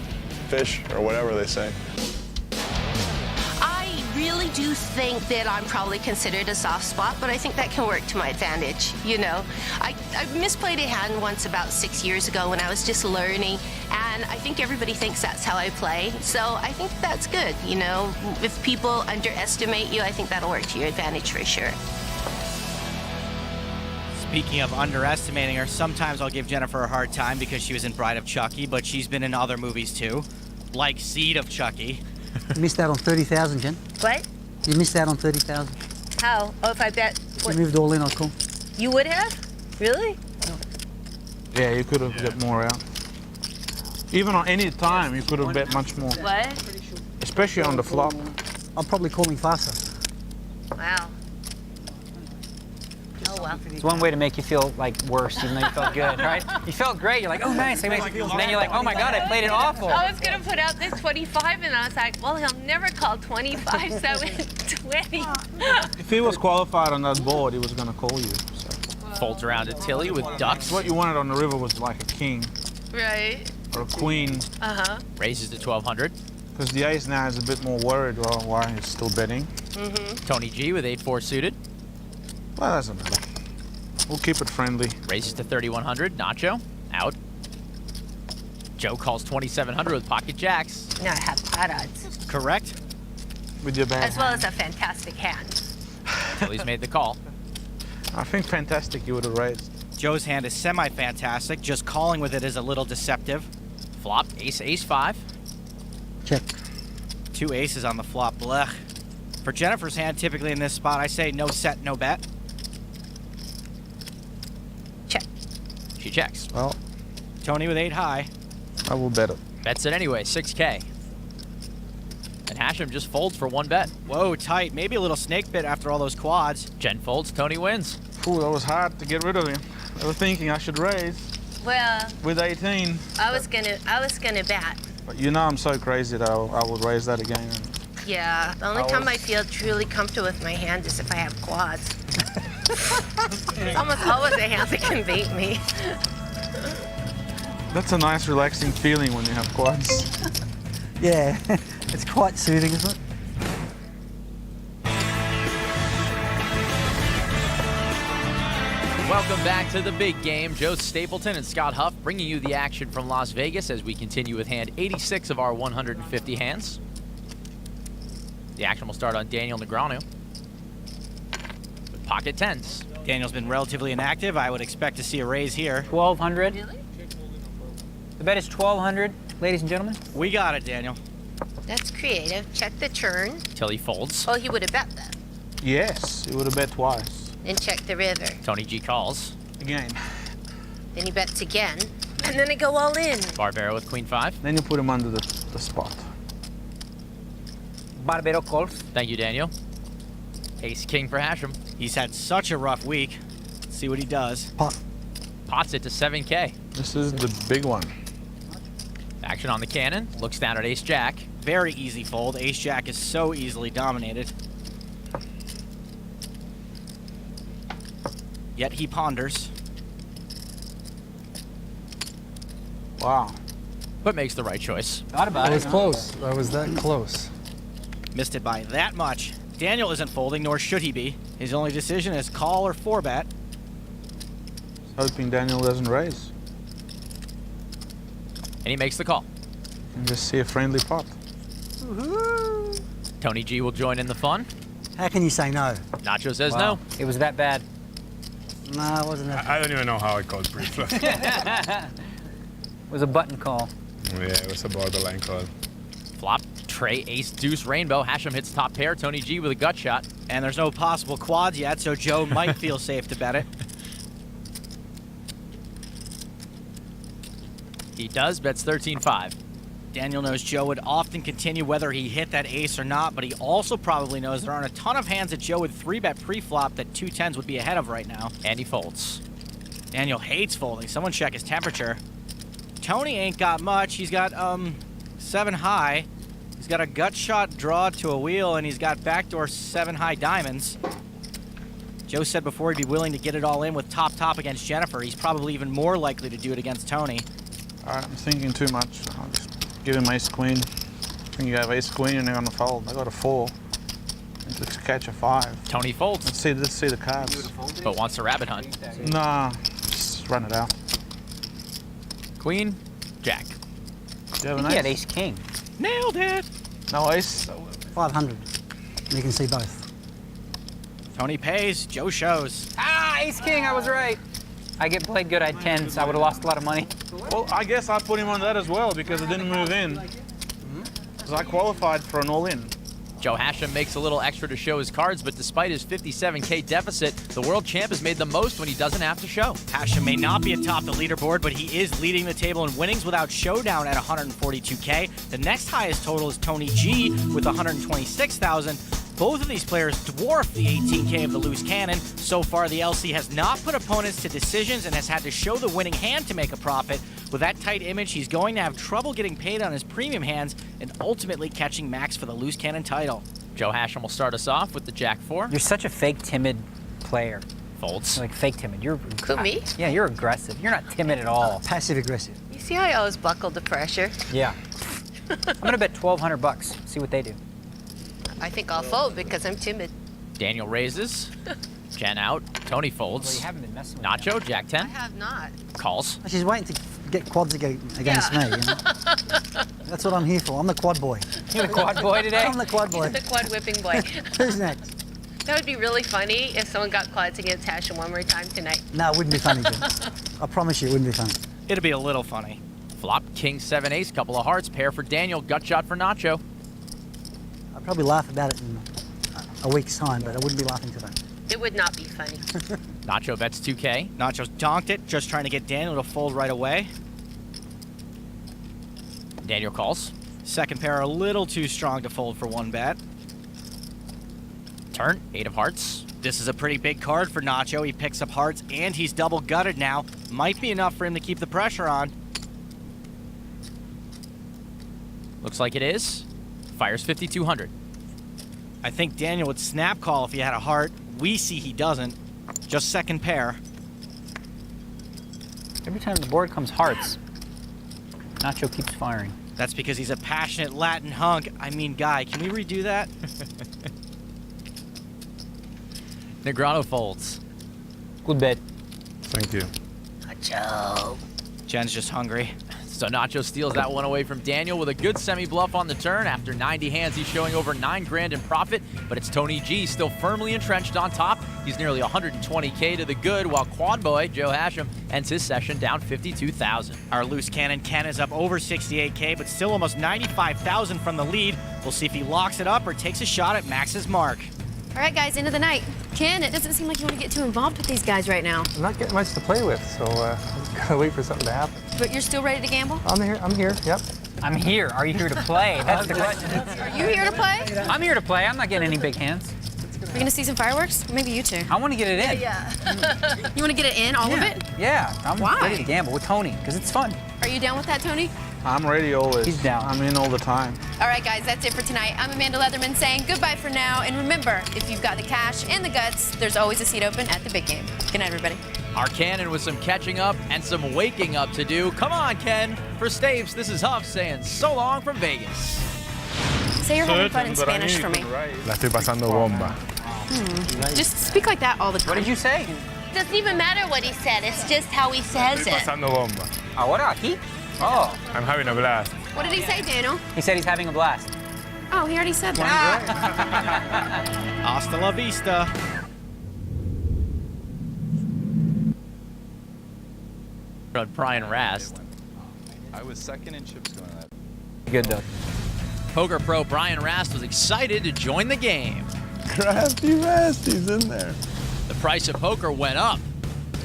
fish, or whatever they say. I really do think that I'm probably considered a soft spot, but I think that can work to my advantage, you know. I misplayed a hand once about 6 years ago when I was just learning, and I think everybody thinks that's how I play, so I think that's good, you know. If people underestimate you, I think that'll work to your advantage for sure. Speaking of underestimating her, sometimes I'll give Jennifer a hard time because she was in Bride of Chucky, but she's been in other movies too, like Seed of Chucky. You missed out on 30,000, Jen. What? You missed out on 30,000. How? Oh, if I bet. You moved all in on call. You would have? Really? Yeah, you could have got more out. Even on any time, you could have bet much more. What? Especially on the flop. I'm probably calling faster. Wow. Oh, well. It's one way to make you feel like worse, even though you felt good, right? You felt great. You're like, oh, nice. And then you're like, oh my God, I played it awful. I was going to put out this 25, and I was like, well, he'll never call 25, so it's 20. If he was qualified on that board, he was going to call you. So. Folds around to Tilly with ducks. What you wanted on the river was like a king. Right. Or a queen. Uh-huh. Raises to 1,200. Because the ace now is a bit more worried why he's still betting. Tony G with 8-4 suited. Well, that doesn't matter. We'll keep it friendly. Raises to 3,100. Nacho out. Joe calls 2,700 with pocket jacks. No, I have bad odds. Correct. With your bad As well as a fantastic hand. Tilly's made the call. I think fantastic you would have raised. Joe's hand is semi-fantastic. Just calling with it is a little deceptive. Flop, ace, ace 5. Check. 2 aces on the flop. Blech. For Jennifer's hand, typically in this spot, I say no set, no bet. Check. She checks. Well, Tony with 8 high. I will bet it. Bets it anyway, 6K. And Hashem just folds for 1 bet. Whoa, tight. Maybe a little snake bit after all those quads. Jen folds, Tony wins. Ooh, that was hard to get rid of him. I was thinking I should raise Well, with 18. I was gonna bet. But you know I'm so crazy that I would raise that again. Yeah. The only time I feel truly comfortable with my hand is if I have quads. It's almost always a hand that can beat me. That's a nice relaxing feeling when you have quads. Yeah, it's quite soothing, isn't it? Welcome back to the big game. Joe Stapleton and Scott Huff bringing you the action from Las Vegas as we continue with hand 86 of our 150 hands. The action will start on Daniel Negreanu with pocket tens. Daniel's been relatively inactive. I would expect to see a raise here. 1,200. Really? The bet is 1,200, ladies and gentlemen. We got it, Daniel. That's creative. Check the turn. Tilly folds. Oh, he would have bet that. Yes, he would have bet twice. Then check the river. Tony G calls. Again. Then he bets again. And then I go all in. Barbero with queen 5. Then you put him under the spot. Barbero calls. Thank you, Daniel. Ace king for Hashem. He's had such a rough week. Let's see what he does. Pot. Pots it to 7K. This is the big one. Action on the cannon. Looks down at ace jack. Very easy fold. Ace jack is so easily dominated. Yet he ponders. Wow. But makes the right choice. Thought about it. I was close. I was that close. Missed it by that much. Daniel isn't folding, nor should he be. His only decision is call or 4-bet. Hoping Daniel doesn't raise. And he makes the call. And just see a friendly pot. Tony G will join in the fun. How can you say no? Nacho says Wow. no. It was that bad. No, it wasn't that. I don't even know how I called pre-flop. It was a button call. Yeah, it was a borderline call. Flop, tray, ace, deuce, rainbow. Hashem hits top pair. Tony G with a gut shot. And there's no possible quads yet, so Joe might feel safe to bet it. He does, bets 13-5. Daniel knows Joe would often continue whether he hit that ace or not, but he also probably knows there aren't a ton of hands that Joe would 3-bet pre-flop that 2 10s would be ahead of right now. And he folds. Daniel hates folding. Someone check his temperature. Tony ain't got much. He's got 7 high. He's got a gut shot draw to a wheel, and he's got backdoor 7 high diamonds. Joe said before he'd be willing to get it all in with top against Jennifer. He's probably even more likely to do it against Tony. All right, I'm thinking too much. I'll just give him ace queen. I think you have ace queen and they're gonna fold. I got a 4. Let's catch a 5. Tony folds. Let's see the cards. But wants a rabbit hunt. Nah, just run it out. Queen, jack. Do you have an He had ace? ace king. Nailed it! No ace? 500. You can see both. Tony pays, Joe shows. Ah! Ace King, I was right. I get played good, I had 10, so I would have lost a lot of money. Well, I guess I put him on that as well because it didn't move in. Because I qualified for an all-in. Joe Hashem makes a little extra to show his cards, but despite his 57K deficit, the world champ has made the most when he doesn't have to show. Hashem may not be atop the leaderboard, but he is leading the table in winnings without showdown at 142K. The next highest total is Tony G with 126,000. Both of these players dwarf the 18K of the loose cannon. So far, the LC has not put opponents to decisions and has had to show the winning hand to make a profit. With that tight image, he's going to have trouble getting paid on his premium hands and ultimately catching Max for the loose cannon title. Joe Hashem will start us off with the Jack 4. You're such a fake timid player. Folds. You're like fake timid. You're Who, me? Yeah, you're aggressive. You're not timid at all. Passive aggressive. You see how I always buckle to pressure? Yeah. I'm gonna bet $1,200. See what they do. I think I'll fold because I'm timid. Daniel raises. Jen out. Tony folds. Well, you haven't been messing with Nacho, that. Jack 10. I have not. Calls. She's waiting to get quads against me, you know? That's what I'm here for. I'm the quad boy. You're the quad boy today? I'm the quad boy. He's the quad whipping boy. Who's next? That would be really funny if someone got quads against Hashem one more time tonight. No, it wouldn't be funny, Jim. I promise you it wouldn't be funny. It'll be a little funny. Flop, king, 7 ace, couple of hearts, pair for Daniel, gut shot for Nacho. I'd probably laugh about it in a week's time, but I wouldn't be laughing today. It would not be funny. Nacho bets 2K. Nacho's donked it, just trying to get Daniel to fold right away. Daniel calls. Second pair a little too strong to fold for one bet. Turn, 8 of hearts. This is a pretty big card for Nacho. He picks up hearts and he's double gutted now. Might be enough for him to keep the pressure on. Looks like it is. Fires 5,200. I think Daniel would snap call if he had a heart. We see he doesn't. Just second pair. Every time the board comes hearts, Nacho keeps firing. That's because he's a passionate Latin hunk. I mean, guy, can we redo that? Negrano folds. Good bet. Thank you. Nacho. Jen's just hungry. So Nacho steals that one away from Daniel with a good semi-bluff on the turn. After 90 hands, he's showing over $9 grand in profit, but it's Tony G still firmly entrenched on top. He's nearly 120K to the good, while Quad Boy, Joe Hashem, ends his session down 52,000. Our loose cannon, Ken, is up over 68K, but still almost 95,000 from the lead. We'll see if he locks it up or takes a shot at Max's mark. All right, guys, end of the night. Ken, it doesn't seem like you want to get too involved with these guys right now. I'm not getting much to play with, so I'm gotta wait for something to happen. But you're still ready to gamble? I'm here, yep. I'm here. Are you here to play? That's the question. Are you here to play? I'm here to play. I'm not getting any big hands. We're going to see some fireworks? Maybe you two. I want to get it in. Yeah. You want to get it in, all of it? Yeah, I'm Why? ready to gamble with Tony, because it's fun. Are you down with that, Tony? I'm ready always. He's down. I'm in all the time. All right, guys, that's it for tonight. I'm Amanda Leatherman saying goodbye for now. And remember, if you've got the cash and the guts, there's always a seat open at the big game. Good night, everybody. Our Cannon with some catching up and some waking up to do. Come on, Ken. For Stapes, this is Huff saying so long from Vegas. Say you're having fun in Spanish for me. La estoy pasando bomba. Just speak like that all the time. What did you say? Doesn't even matter what he said. It's just how he says Estoy it. pasando bomba. Ahora aquí? Oh. I'm having a blast. What did he say, Daniel? He said he's having a blast. Oh, he already said that. Hasta la vista. Brian Rast. I was second in chips going at that. Good, though. Poker pro Brian Rast was excited to join the game. Rasty's in there. The price of poker went up.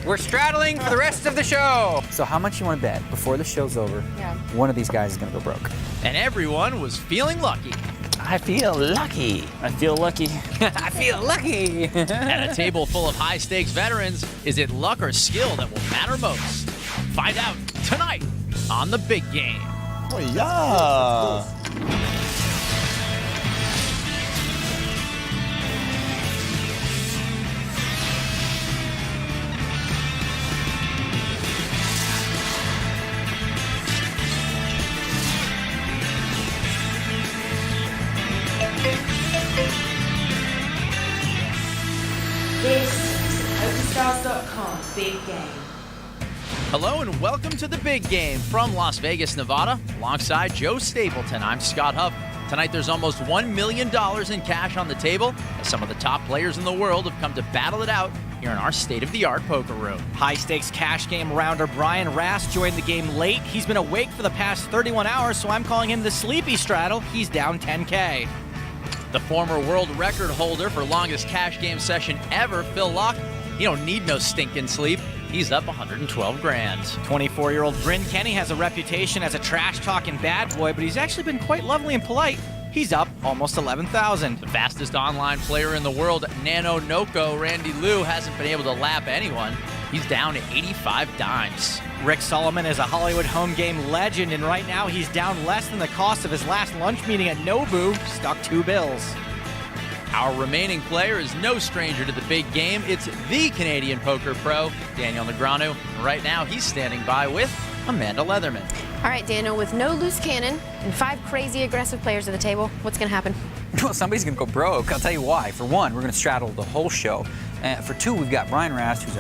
We're straddling for the rest of the show. So how much you want to bet before the show's over? Yeah. One of these guys is going to go broke. And everyone was feeling lucky. I feel lucky. I feel lucky. I feel lucky. At a table full of high-stakes veterans, is it luck or skill that will matter most? Find out tonight on The Big Game. Oh, yeah. This is PokerStars.com Big Game. Hello and welcome to The Big Game from Las Vegas, Nevada. Alongside Joe Stapleton, I'm Scott Huff. Tonight there's almost $1 million in cash on the table as some of the top players in the world have come to battle it out here in our state-of-the-art poker room. High-stakes cash game rounder Brian Rast joined the game late. He's been awake for the past 31 hours, so I'm calling him the Sleepy Straddle. He's down 10K. The former world record holder for longest cash game session ever, Phil Locke, he don't need no stinking sleep. He's up 112 grand. 24-year-old Bryn Kenny has a reputation as a trash-talking bad boy, but he's actually been quite lovely and polite. He's up almost 11,000. The fastest online player in the world, Nano Noko Randy Liu, hasn't been able to lap anyone. He's down to 85 dimes. Rick Solomon is a Hollywood home game legend, and right now he's down less than the cost of his last lunch meeting at Nobu, stuck 2 bills. Our remaining player is no stranger to the big game. It's the Canadian poker pro, Daniel Negreanu. Right now, he's standing by with Amanda Leatherman. All right, Daniel, with no loose cannon and 5 crazy aggressive players at the table, what's going to happen? Well, somebody's going to go broke. I'll tell you why. For one, we're going to straddle the whole show. For two, we've got Brian Rast, who's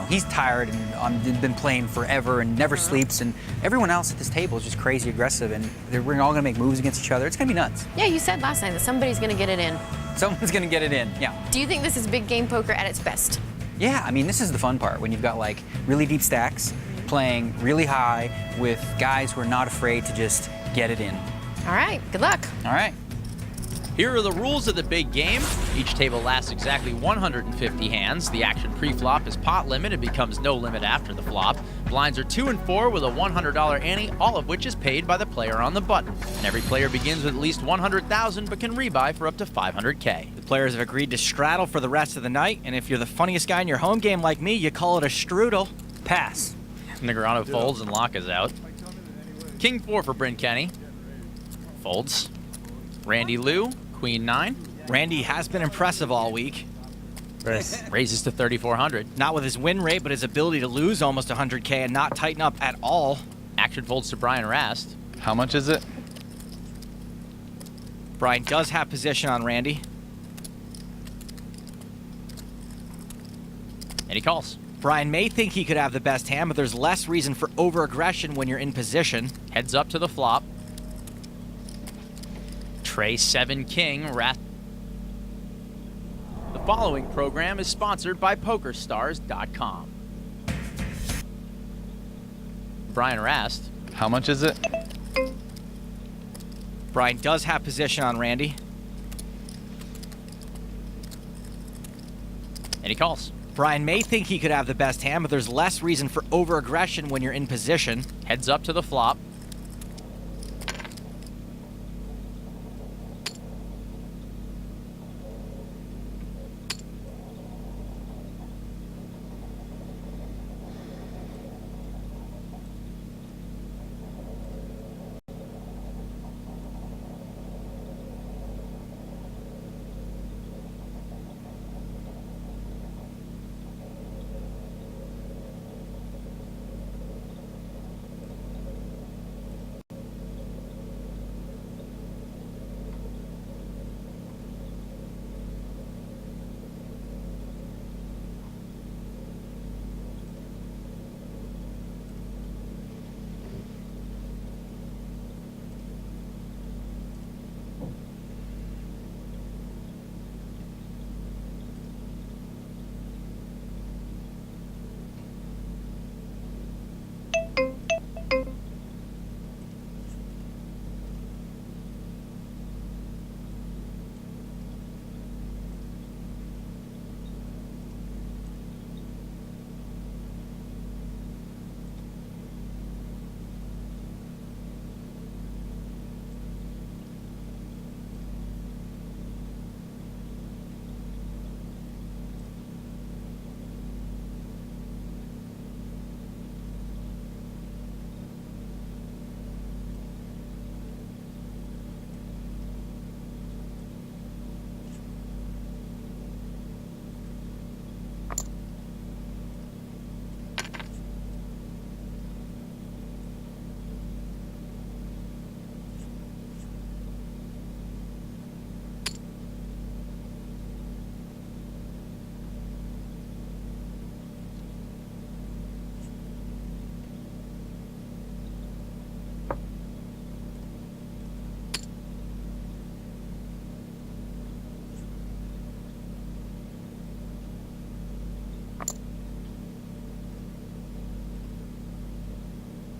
he's tired and been playing forever and never sleeps, and everyone else at this table is just crazy aggressive, and we're all going to make moves against each other. It's going to be nuts. Yeah, you said last night that somebody's going to get it in. Someone's going to get it in, yeah. Do you think this is big game poker at its best? Yeah, I mean, this is the fun part, when you've got like really deep stacks, playing really high with guys who are not afraid to just get it in. All right, good luck. All right. Here are the rules of the big game. Each table lasts exactly 150 hands. The action pre-flop is pot limit and becomes no limit after the flop. Blinds are 2 and 4 with a $100 ante, all of which is paid by the player on the button. And every player begins with at least 100,000 but can rebuy for up to 500K. The players have agreed to straddle for the rest of the night, and if you're the funniest guy in your home game like me, you call it a strudel. Pass. Negreanu folds and Locke is out. King 4 for Bryn Kenny. Folds. Randy Liu, Queen 9. Randy has been impressive all week. Raises to 3,400. Not with his win rate, but his ability to lose almost 100K and not tighten up at all. Action folds to Brian Rast. How much is it? Brian does have position on Randy. And he calls. Brian may think he could have the best hand, but there's less reason for over-aggression when you're in position. Heads up to the flop. Tray 7 King, Rast. The following program is sponsored by PokerStars.com. Brian Rast. How much is it? Brian does have position on Randy. And he calls. Brian may think he could have the best hand, but there's less reason for over-aggression when you're in position. Heads up to the flop.